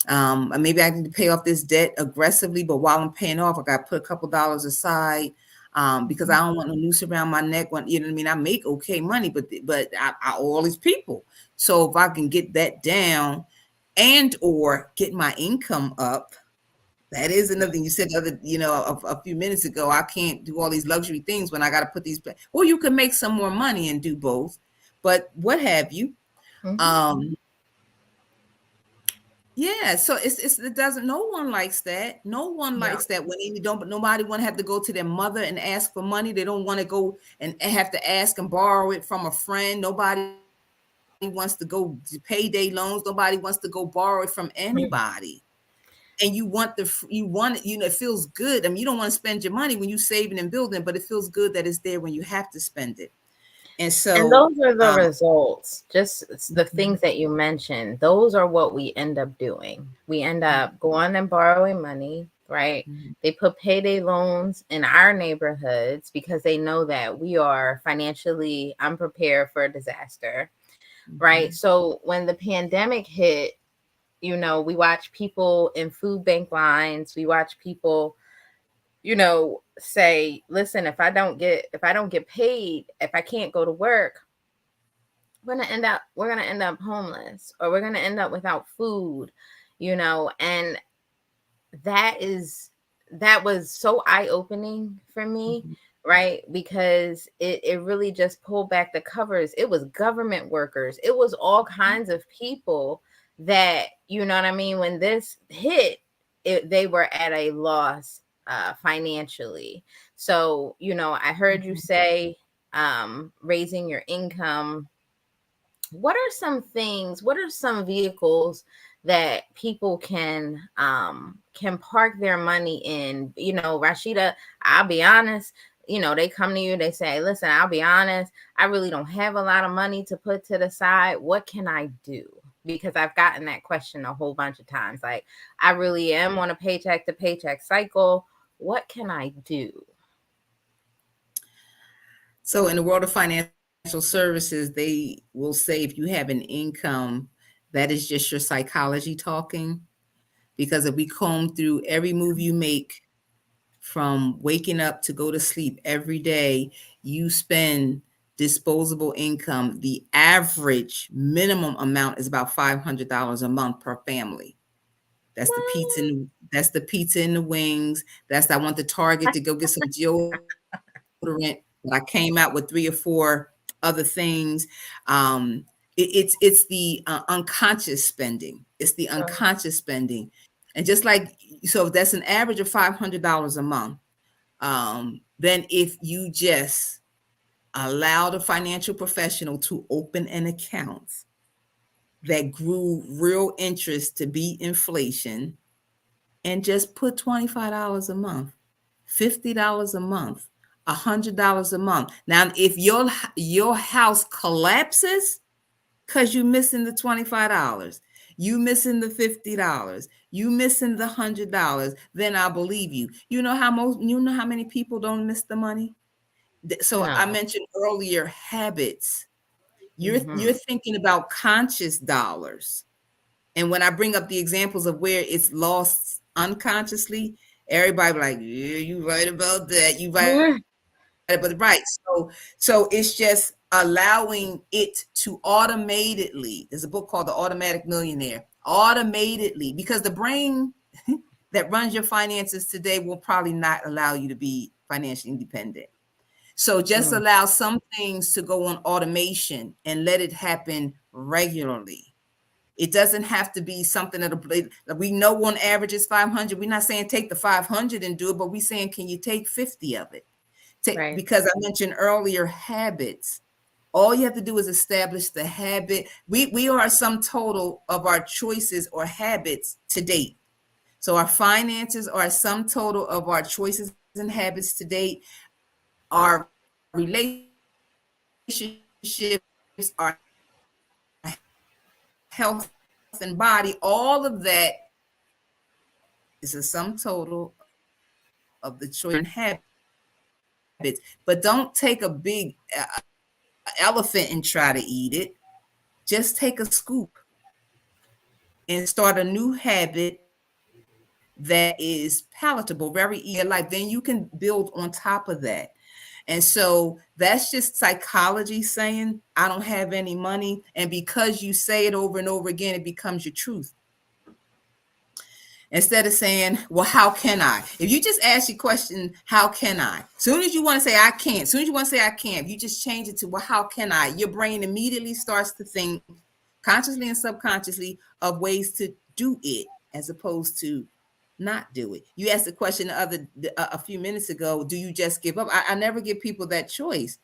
And maybe I need to pay off this debt aggressively, but while I'm paying off, I got to put a couple dollars aside, because I don't want no noose around my neck. When, you know what I mean? I make okay money, but I owe all these people. So if I can get that down and or get my income up, that is another thing you said the other, a few minutes ago. I can't do all these luxury things when I got to put these. Or you can make some more money and do both, but what have you? Mm-hmm. Um, Yeah, so it doesn't. No one likes that. No one No. likes that when they don't. But nobody want to have to go to their mother and ask for money. They don't want to go and have to ask and borrow it from a friend. Nobody wants to go to payday loans. Nobody wants to go borrow it from anybody. And you want it. It feels good. I mean, you don't want to spend your money when you saving and building, but it feels good that it's there when you have to spend it. And And so, those are the results. Just the mhm, things that you mentioned. Those are what we end up doing. We end mhm, up going and borrowing money, right? mhm, They put payday loans in our neighborhoods because they know that we are financially unprepared for a disaster, right? mhm, So when the pandemic hit, we watch people in food bank lines, we watch people say, listen, if I don't get paid, if I can't go to work, we're gonna end up homeless, or we're gonna end up without food, and that is that was so eye-opening for me, mhm, right? Because it really just pulled back the covers. It was government workers, it was all kinds of people that, you know what I mean, when this hit, they were at a loss financially. So, I heard you mhm. say raising your income. What are some vehicles that people can park their money in? Rashida, I'll be honest, they come to you, they say, listen, I'll be honest, I really don't have a lot of money to put to the side. What can I do? Because I've gotten that question a whole bunch of times. Like, I really am on a paycheck to paycheck cycle. What can I do? So in the world of financial services, they will say if you have an income, that is just your psychology talking. Because if we comb through every move you make from waking up to go to sleep every day, you spend disposable income. The average minimum amount is about $500 a month per family. That's the pizza and the wings. That's I want the Target to go get some deodorant, but I came out with 3 or 4 other things. It's the unconscious spending. It's the Right. unconscious spending, and just like so, if that's an average of $500 a month. Then if you just allow the financial professional to open an account that grew real interest to beat inflation, and just put $25 a month, $50 a month, $100 a month. Now, if your house collapses because you missing the $25, you missing the $50, you missing the $100, then I believe you. You know how many people don't miss the money? So I No. mentioned earlier habits. You're Hmm. thinking about conscious dollars. And when I bring up the examples of where it's lost unconsciously, everybody be like, yeah, you right about that. You right about it. Right. So it's just allowing it to automatically. There's a book called The Automatic Millionaire. Automatically, because the brain that runs your finances today will probably not allow you to be financially independent. So just Mm. allow some things to go on automation and let it happen regularly. It doesn't have to be something that we know on average is 500. We're not saying take the 500 and do it, but we're saying, can you take 50 of it? Right. Because I mentioned earlier habits. All you have to do is establish the habit. We are a sum total of our choices or habits to date. So our finances are a sum total of our choices and habits to date. Our relationships, our health and body, all of that is a sum total of the choice and habits but don't take a big elephant and try to eat it. Just take a scoop and start a new habit that is palatable, very easy in life. Then you can build on top of that. And so that's just psychology saying, I don't have any money. And because you say it over and over again, it becomes your truth. Instead of saying, well, how can I? If you just ask your question, how can I? Soon as you want to say, I can't, soon as you want to say, I can't, if you just change it to, well, how can I? Your brain immediately starts to think consciously and subconsciously of ways to do it as opposed to not do it. You asked the question a few minutes ago, do you just give up? I never give people that choice.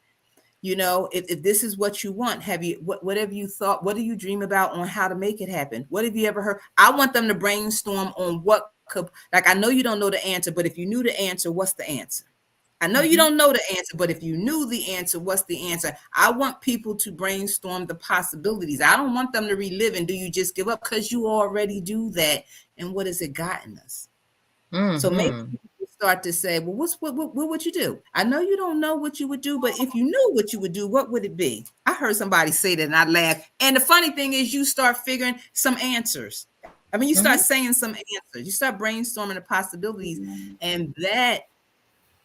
You know, if this is what you want, have you, what have you thought? What do you dream about on how to make it happen? What have you ever heard? I want them to brainstorm on what could, like, I know you don't know the answer, but if you knew the answer, what's the answer? I know you don't know the answer, but if you knew the answer, what's the answer? I want people to brainstorm the possibilities. I don't want them to relive and do you just give up, because you already do that. And what has it gotten us? So maybe Mm-hmm. you start to say, well, what would you do? I know you don't know what you would do, but if you knew what you would do, what would it be? I heard somebody say that and I laughed. And the funny thing is you start figuring some answers. I mean, you start Mm-hmm. saying some answers. You start brainstorming the possibilities. And that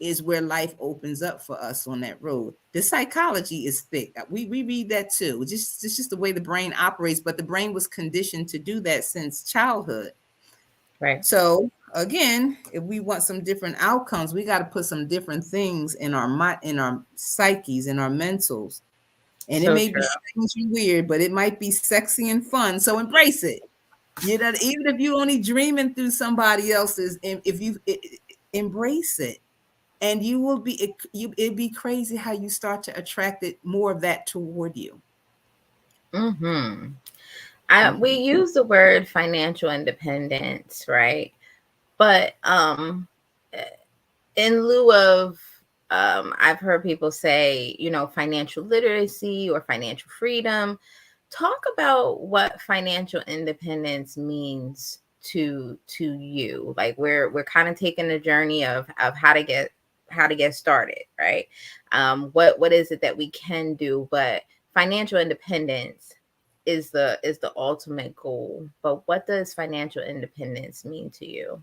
is where life opens up for us on that road. The psychology is thick. We read that too. It's just the way the brain operates, but the brain was conditioned to do that since childhood. Right. So again, if we want some different outcomes, we got to put some different things in our in our psyches, in our mentals. And it So may be true. strange and weird, but it might be sexy and fun. So embrace it. You know, even if you only dreaming through somebody else's, if you embrace it, and you will be it'd be crazy how you start to attract it, more of that toward you. Mm-hmm. We Mhm. use the word financial independence, right? But in lieu of, I've heard people say, financial literacy or financial freedom. Talk about what financial independence means to you. Like we're kind of taking the journey of how to get started, right? What is it that we can do? But financial independence is the ultimate goal. But what does financial independence mean to you?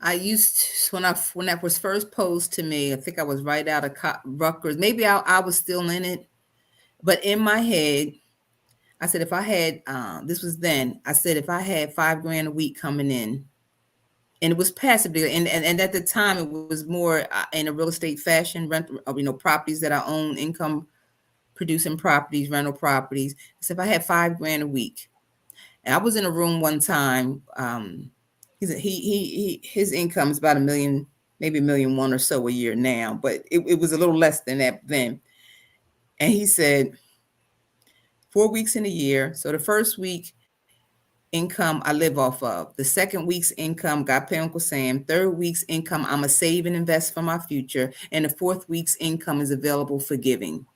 I used to, when that was first posed to me, I think I was right out of Rutgers. Maybe I was still in it, but in my head, I said if I had this was then. I said if I had $5,000 a week coming in, and it was passive, and at the time it was more in a real estate fashion, rent, properties that I own, income producing properties, rental properties. So if I had $5,000 a week, and I was in a room one time, his income is about 1 million, maybe 1,000,001 or so a year now, but it was a little less than that then. And he said, 4 weeks in a year. So the first week income I live off of. The second week's income got pay Uncle Sam. Third week's income I'm a save and invest for my future. And the fourth week's income is available for giving.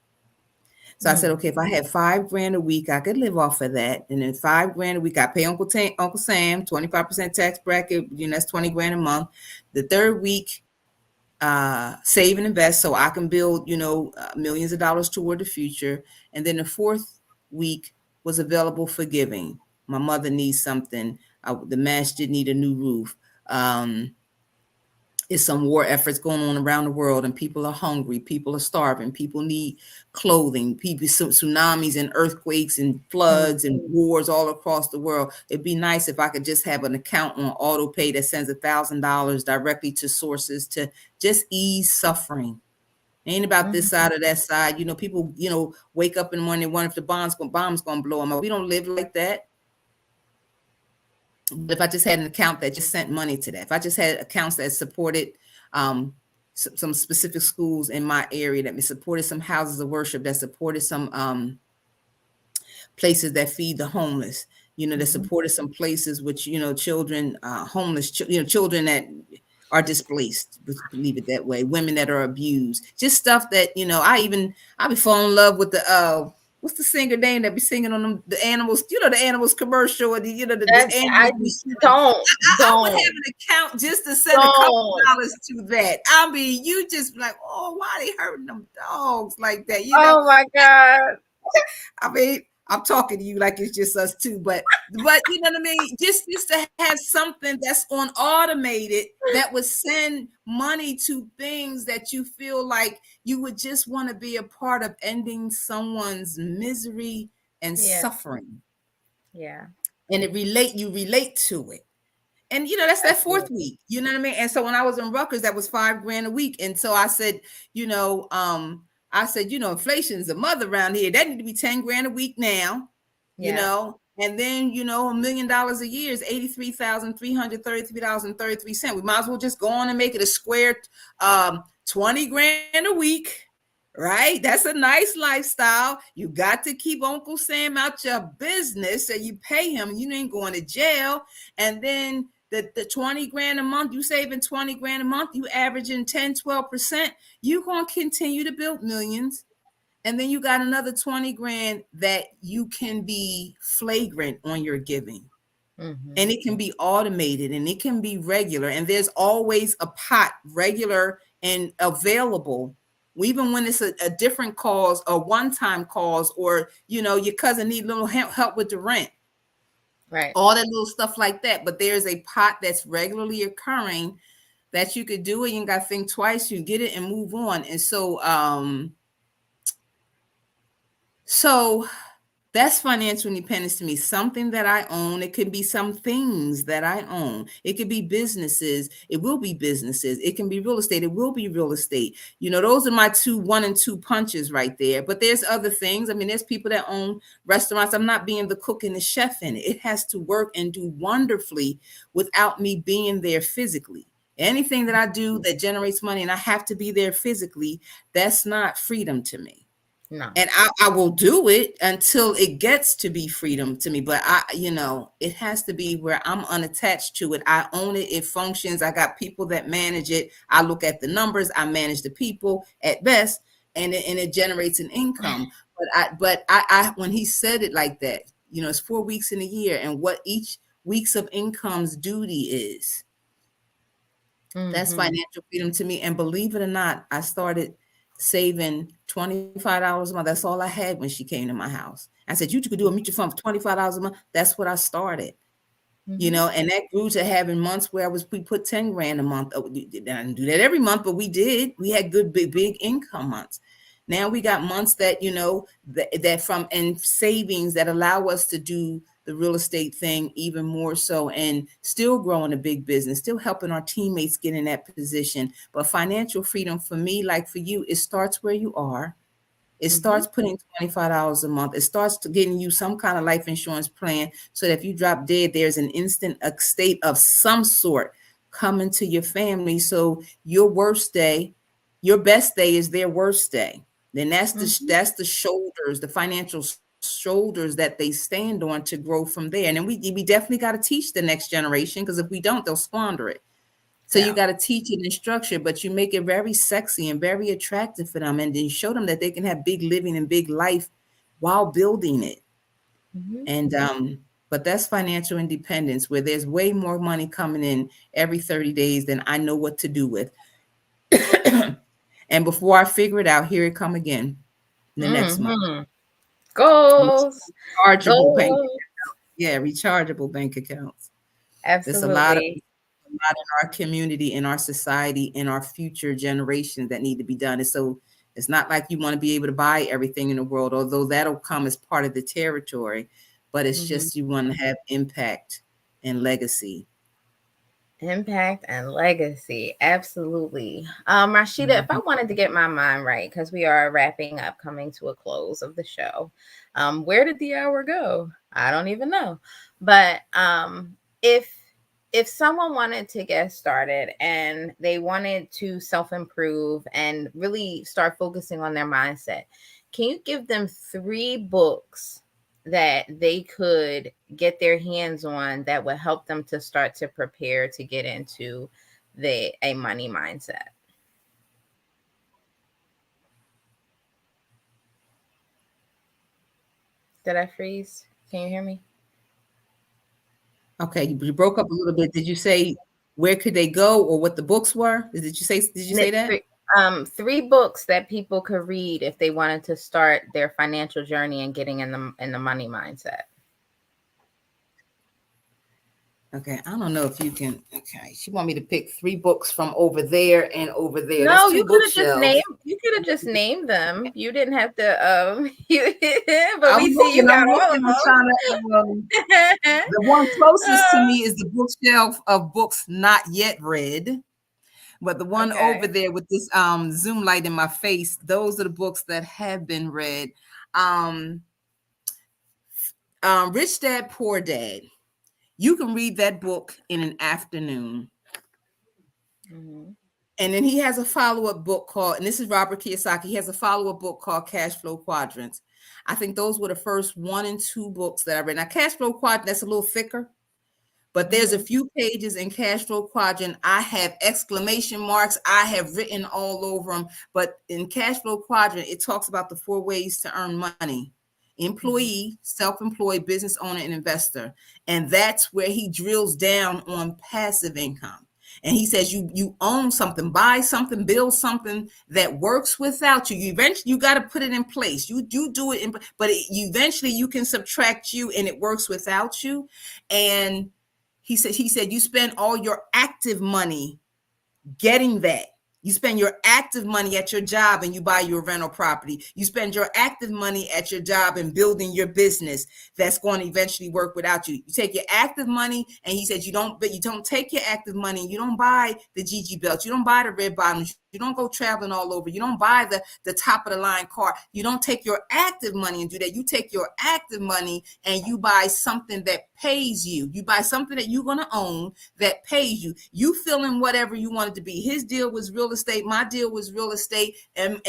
So I said, Mm, okay, if I had $5,000 a week, I could live off of that. And then $5,000 a week, I pay Uncle Sam, 25% tax bracket, that's 20 grand a month. The third week, save and invest so I can build, millions of dollars toward the future. And then the fourth week was available for giving. My mother needs something. The masjid need a new roof. It's some war efforts going on around the world, and people are hungry, people are starving, people need clothing, people, tsunamis and earthquakes and mm, floods and wars all across the world. It'd be nice if I could just have an account on auto pay that sends $1,000 directly to sources to just ease suffering. It ain't about this mm, side or that side. People, wake up in the morning and wonder if the bomb's gonna blow them up. We don't live like that. But if I just had an account that just sent money to that, if I just had accounts that supported some specific schools in my area, that supported some houses of worship, that supported some places that feed the homeless, that mhm, supported some places which, children, homeless, children that are displaced, believe it that way, women that are abused, just stuff that, I be falling in love with the what's the singer name that be singing on them the animals? You know the animals commercial, or the That's animals I be singing. don't I would have don't an account just to send a couple don't. dollars to that. I mean, you just be like, oh, why they hurting them dogs like that? Oh my God. I mean, I'm talking to you like it's just us two, but you know what I mean. Just to have something that's on automated that would send money to things that you feel like you would just want to be a part of ending someone's misery and Yeah. suffering, Yeah. and you relate to it. And that's that fourth Absolutely. week. You know what I mean? And so when I was in Rutgers, that was $5,000 a week. And so I said, inflation's a mother around here. That need to be $10,000 a week now. Yeah. And then $1,000,000 a year is $83,333.33. We might as well just go on and make it a square 20,000 a week. Right? That's a nice lifestyle. You got to keep Uncle Sam out your business so you pay him. You ain't going to jail. And then the 20,000 a month, you saving 20,000 a month, you averaging 10-12%, you're going to continue to build millions. And then you got another 20,000 that you can be flagrant on your giving. Mm-hmm. And it can be automated and it can be regular. And there's always a pot regular and available. Even when it's a different cause, a one-time cause, or your cousin need a little help with the rent, Right. all that little stuff like that. But there's a pot that's regularly occurring that you could do it. You ain't got to think twice. You get it and move on. And so that's financial independence to me. Something that I own. It could be some things that I own. It could be businesses. It will be businesses. It can be real estate. It will be real estate. Those are my one and two punches right there. But there's other things. I mean, there's people that own restaurants. I'm not being the cook and the chef in it. It has to work and do wonderfully without me being there physically. Anything that I do that generates money and I have to be there physically, that's not freedom to me. No. And I will do it until it gets to be freedom to me. But it has to be where I'm unattached to it. I own it. It functions. I got people that manage it. I look at the numbers. I manage the people at best, and it generates an income. But when he said it like that, it's 4 weeks in a year, and what each weeks of income's duty is. That's Mm-hmm. financial freedom to me. And believe it or not, I started saving $25 a month. That's all I had when she came to my house. I said, you could do a mutual fund for $25 a month. That's what I started. Mm-hmm. And that grew to having months where we put 10,000 a month. I didn't do that every month, but we did. We had good, big income months. Now we got months that, that from and savings that allow us to do the real estate thing even more so, and still growing a big business, still helping our teammates get in that position. But financial freedom for me, like for you, it starts where you are. It Mm-hmm. starts putting $25 a month. It starts to getting you some kind of life insurance plan so that if you drop dead, there's an instant estate of some sort coming to your family. So your worst day, your best day is their worst day. Then Mm-hmm. that's the shoulders, the financial shoulders that they stand on to grow from there. And then we definitely got to teach the next generation, because if we don't, they'll squander it. So you Yeah. got to teach it and structure, but you make it very sexy and very attractive for them, and then show them that they can have big living and big life while building it. Mm-hmm. And but that's financial independence, where there's way more money coming in every 30 days than I know what to do with. And before I figure it out, here it come again the next month. Mm-hmm. Goals. Rechargeable bank, Goals. rechargeable bank accounts. There's Absolutely. a lot in our community, in our society, in our future generations that need to be done. And so it's not like you want to be able to buy everything in the world, although that'll come as part of the territory. But it's Mm-hmm. just you want to have impact and legacy. Impact and legacy. Absolutely. Rashida, if I Mhm. wanted to get my mind right, because we are wrapping up, coming to a close of the show, where did the hour go? I don't even know. But if someone wanted to get started and they wanted to self-improve and really start focusing on their mindset, can you give them 3 books that they could get their hands on that would help them to start to prepare to get into a money mindset? Did I freeze? Can you hear me? Okay, you broke up a little bit. Did you say where could they go or what the books were? Did you say that? Three, three books that people could read if they wanted to start their financial journey and getting in the money mindset. Okay, I don't know if you can. Okay, she want me to pick three books from over there and over there. That's No, two you could have just bookshelves. named. You could have just named them. You didn't have to. You, but I'm we see you looking. got I'm all of looking. I'm trying to. them. The one closest to Oh, me is the bookshelf of books not yet read. But the one over okay. there with this zoom light in my face, those are the books that have been read. Um, Rich Dad Poor Dad. You can read that book in an afternoon. Hmm. And then he has a follow-up book called, and this is Robert Kiyosaki. He has a follow-up book called Cash Flow Quadrants. I think those were the first one and two books that I read. Now, Cash Flow Quadrant, that's a little thicker. But there's a Hmm. few pages in Cash Flow Quadrant. I have exclamation marks. I have written all over them. But in Cash Flow Quadrant, it talks about the four ways to earn money: Hmm. employee, self-employed, business owner, and investor. And that's where he drills down on passive income. And he says you own something, buy something, build something that works without you. You eventually you got to put it in place. You do it, but eventually you can subtract you, and it works without you. And he said you spend all your active money getting that. You spend your active money at your job and you buy your rental property. You spend your active money at your job and building your business that's going to eventually work without you. You take your active money, and he says but you don't take your active money. You don't buy the GG belts. You don't buy the red bottoms. You don't go traveling all over. You don't buy the top of the line car. You don't take your active money and do that. You take your active money and you buy something that pays you. You buy something that you're going to own that pays you. You fill in whatever you want it to be. His deal was real estate. My deal was real estate and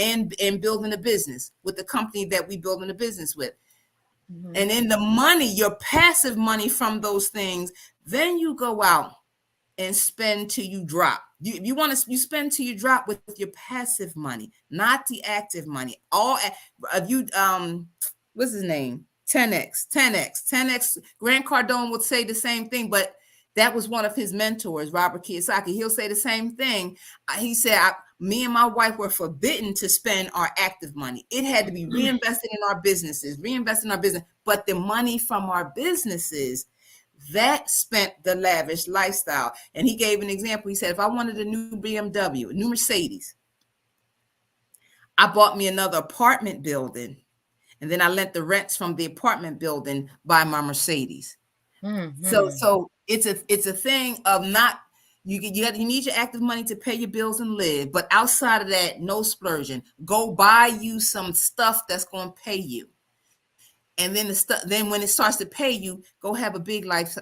building a business with the company that we building a business with. Hmm. And then the money, your passive money from those things, then you go out and spend till you drop. You want to you spend till you drop with your passive money, not the active money. All of you what's his name? 10x. Grant Cardone would say the same thing, but that was one of his mentors, Robert Kiyosaki. He'll say the same thing. He said, me and my wife were forbidden to spend our active money. It had to be reinvested in our businesses, reinvested in our business. But the money from our businesses, that spent the lavish lifestyle. And he gave an example. He said, if I wanted a new BMW, a new Mercedes, I bought me another apartment building, and then I lent the rents from the apartment building buy my Mercedes. So Hmm. so it's a thing of not you need your active money to pay your bills and live, but outside of that, no splurging. Go buy you some stuff that's going to pay you. And then then when it starts to pay you, go have a big life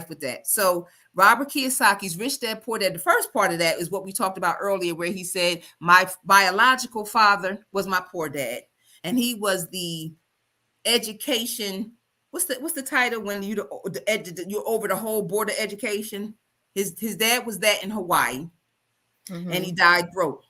with that. So Robert Kiyosaki's Rich Dad Poor Dad, the first part of that is what we talked about earlier, where he said my biological father was my poor dad, and he was the education. What's the title when you're over the whole board of education? His dad was that in Hawaii, and he Hmm. died broke.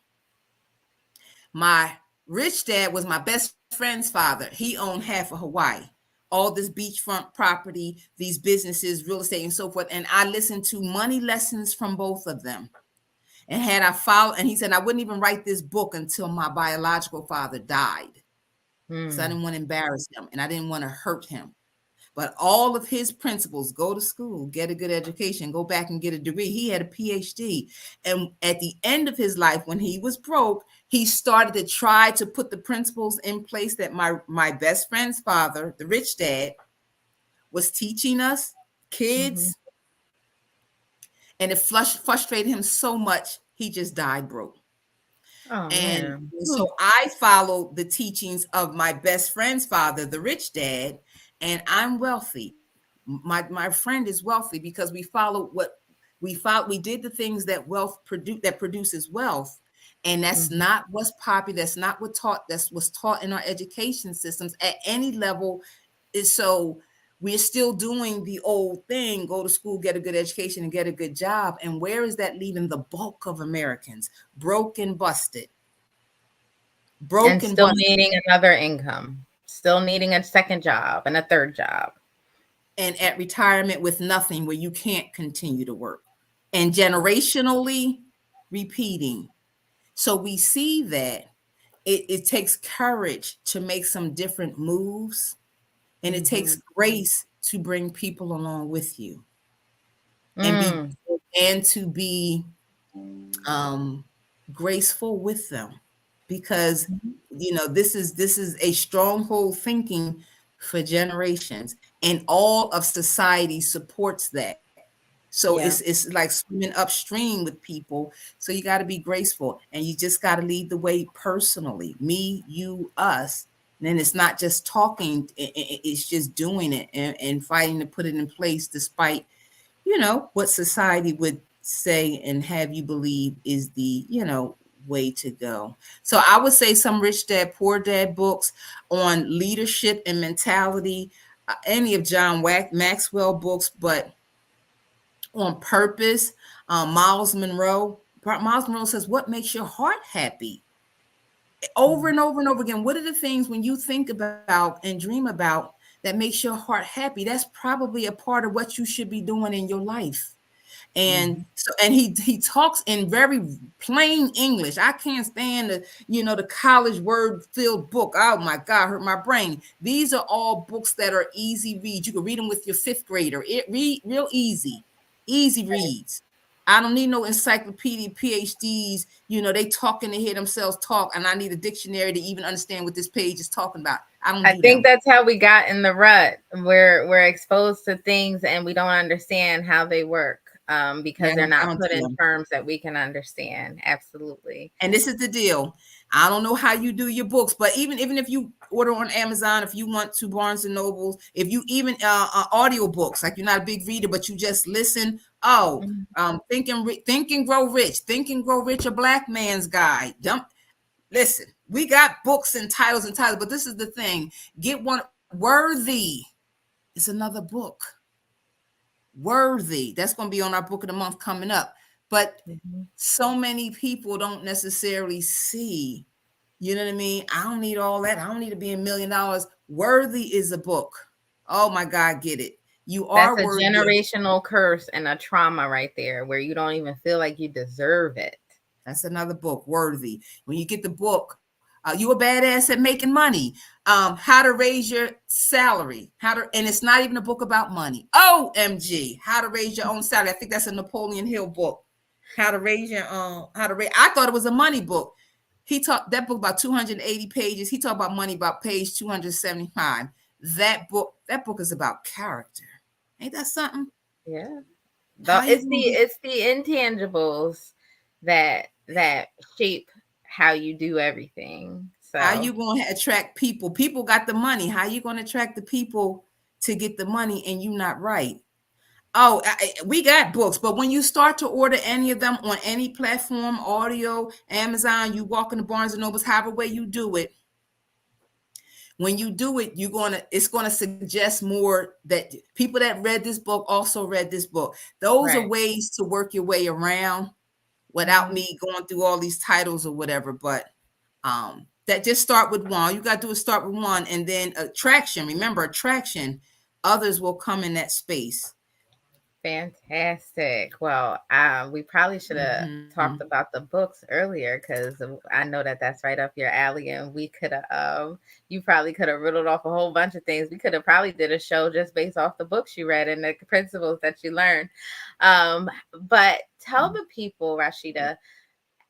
My rich dad was my best friend's father. He owned half of Hawaii, all this beachfront property, these businesses, real estate, and so forth. And I listened to money lessons from both of them. And had I followed, and he said I wouldn't even write this book until my biological father died, because I Hmm. didn't want to embarrass him and I didn't want to hurt him. But all of his principles: go to school, get a good education, go back and get a degree. He had a PhD. And at the end of his life, when he was broke, he started to try to put the principles in place that my best friend's father, the rich dad, was teaching us Hmm. kids. And it frustrated him so much, he just died broke. Oh And man. so I followed the teachings of my best friend's father, the rich dad, and I'm wealthy. My friend is wealthy because we followed what we did the things that that produces wealth. And that's Hmm. not what's popular. That's not that's what's taught in our education systems at any level. Is so we're still doing the old thing: go to school, get a good education, and get a good job. And where is that leaving the bulk of Americans? Broke and busted. And Broke and still busted. needing another income. Still needing a second job and a third job. and at retirement with nothing where you can't continue to work, and generationally repeating. So we see that it takes courage to make some different moves, and it takes Mm-hmm. grace to bring people along with you, and be Mm. and to be um, graceful with them, because this is a stronghold thinking for generations, and all of society supports that. So Yeah. it's like swimming upstream with people. So you got to be graceful, and you just got to lead the way personally. Me, you, us. And then it's not just talking; it's just doing it, and fighting to put it in place, despite what society would say and have you believe is the way to go. So I would say some Rich Dad Poor Dad books on leadership and mentality, any of John Maxwell books, but on purpose. Miles Monroe. Miles Monroe says, "What makes your heart happy?" Over and over and over again. What are the things when you think about and dream about that makes your heart happy? That's probably a part of what you should be doing in your life. And he talks in very plain English. I can't stand the college word filled book. Oh my God, hurt my brain. These are all books that are easy reads. You can read them with your fifth grader. It read real easy reads. I don't need no encyclopedia PhDs. They talking to hear themselves talk, and I need a dictionary to even understand what this page is talking about. I don't I do think them. that's how we got in the rut. We're exposed to things and we don't understand how they work, Yeah, because they're I not don't put do in them. terms that we can understand. Absolutely. And this is the deal. I don't know how you do your books, but even if you order on Amazon, if you want to Barnes and Nobles, if you even audio books, like you're not a big reader, but you just listen. Oh, Mhm. Think and Grow Rich, Think and Grow Rich, a Black Man's Guide. Listen, we got books and titles, but this is the thing. Get one. Worthy is another book. Worthy. That's going to be on our book of the month coming up. But Mhm. so many people don't necessarily see. You know what I mean? I don't need all that. I don't need to be $1 million. Worthy is a book. Oh my God, get it. You That's are a worthy of. generational curse and a trauma right there where you don't even feel like you deserve it. That's another book, Worthy. When you get the book, you a badass at making money. How to raise your salary. And it's not even a book about money. OMG, how to raise your own salary. I think that's a Napoleon Hill book. How to raise. I thought it was a money book. He talked that book about 280 pages. He talked about money about page 275. That book is about character. Ain't that something? Yeah. How you gonna get It's the intangibles that shape how you do everything. How So you going to attract people? People got the money. How you going to attract the people to get the money and you not right? Oh, we got books, but when you start to order any of them on any platform, audio, Amazon, you walk into Barnes and Nobles, however way you do it. When you do it, it's gonna suggest more that people that read this book also read this book. Those are right. ways to work your way around without Mhm. me going through all these titles or whatever. But that just start with one. All you got to do is start with one, and then attraction. Remember, attraction. Others will come in that space. Fantastic. Well, we probably should have Mm-hmm. talked about the books earlier because I know that that's right up your alley, and we could have. You probably could have riddled off a whole bunch of things. We could have probably did a show just based off the books you read and the principles that you learned. But tell the people, Rashida,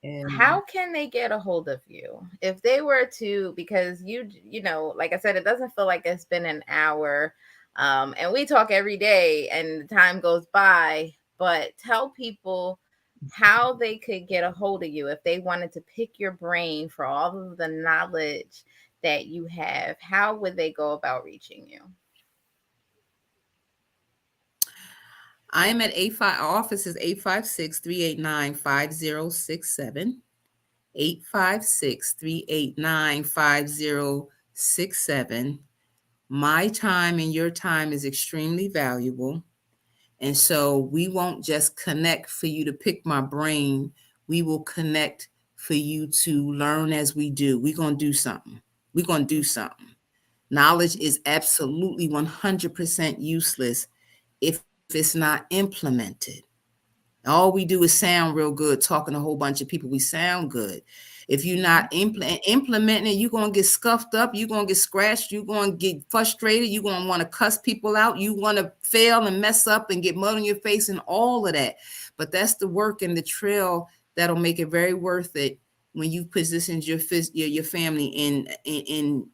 And how can they get a hold of you if they were to, because you know, like I said, it doesn't feel like it's been an hour, and we talk every day and the time goes by, but tell people how they could get a hold of you if they wanted to pick your brain for all of the knowledge that you have. How would they go about reaching you? I am at 85. Our office is 856-389-5067. 856-389-5067. My time and your time is extremely valuable. And so we won't just connect for you to pick my brain. We will connect for you to learn as we do. We're going to do something. We're going to do something. Knowledge is absolutely 100% useless if it's not implemented. All we do is sound real good, talking to a whole bunch of people. We sound good. If you're not implementing it, you're going to get scuffed up. You're going to get scratched. You're going to get frustrated. You're going to want to cuss people out. You want to fail and mess up and get mud on your face and all of that. But that's the work and the trail that'll make it very worth it when you position your family in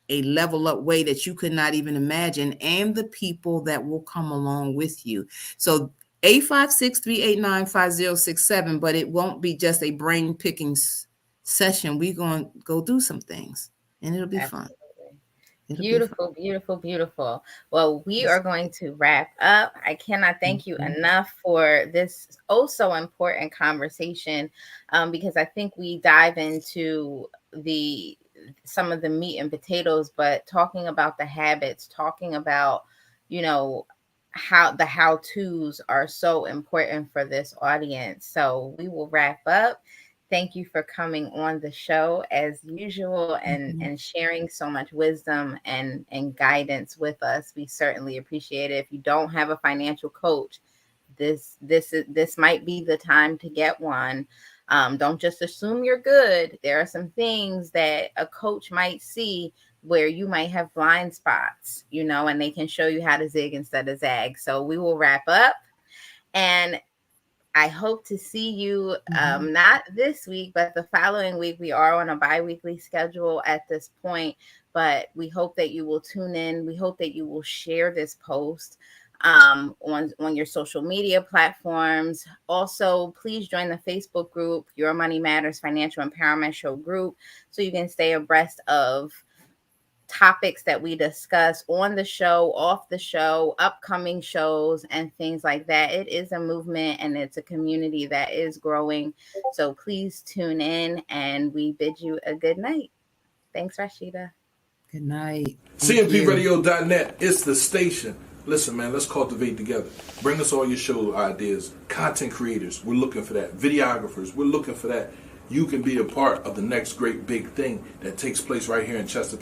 a level up way that you could not even imagine, and the people that will come along with you. So 856-389-5067, but it won't be just a brain picking session. We're going to go do some things, and it'll be fun. Absolutely. It'll be fun. Beautiful, beautiful, beautiful. Well, we are going to wrap up. I cannot thank you enough for this oh so important conversation, because I think we dive into some of the meat and potatoes, but talking about the habits, talking about, you know, how the how-tos are so important for this audience. So we will wrap up. Thank you for coming on the show as usual and sharing so much wisdom and guidance with us. We certainly appreciate it. If you don't have a financial coach, this might be the time to get one. Don't just assume you're good. There are some things that a coach might see where you might have blind spots, and they can show you how to zig instead of zag. So we will wrap up, and I hope to see you not this week, but the following week. We are on a bi-weekly schedule at this point, but we hope that you will tune in. We hope that you will share this post on your social media platforms. Also, please join the Facebook group, Your Money Matters Financial Empowerment Show group, so you can stay abreast of topics that we discuss on the show, off the show, upcoming shows, and things like that. It is a movement and it's a community that is growing. So please tune in, and we bid you a good night. Thanks, Rashida. Good night. CMPradio.net. It's the station. Listen, man, let's cultivate together. Bring us all your show ideas. Content creators, we're looking for that. Videographers, we're looking for that. You can be a part of the next great big thing that takes place right here in Chesapeake.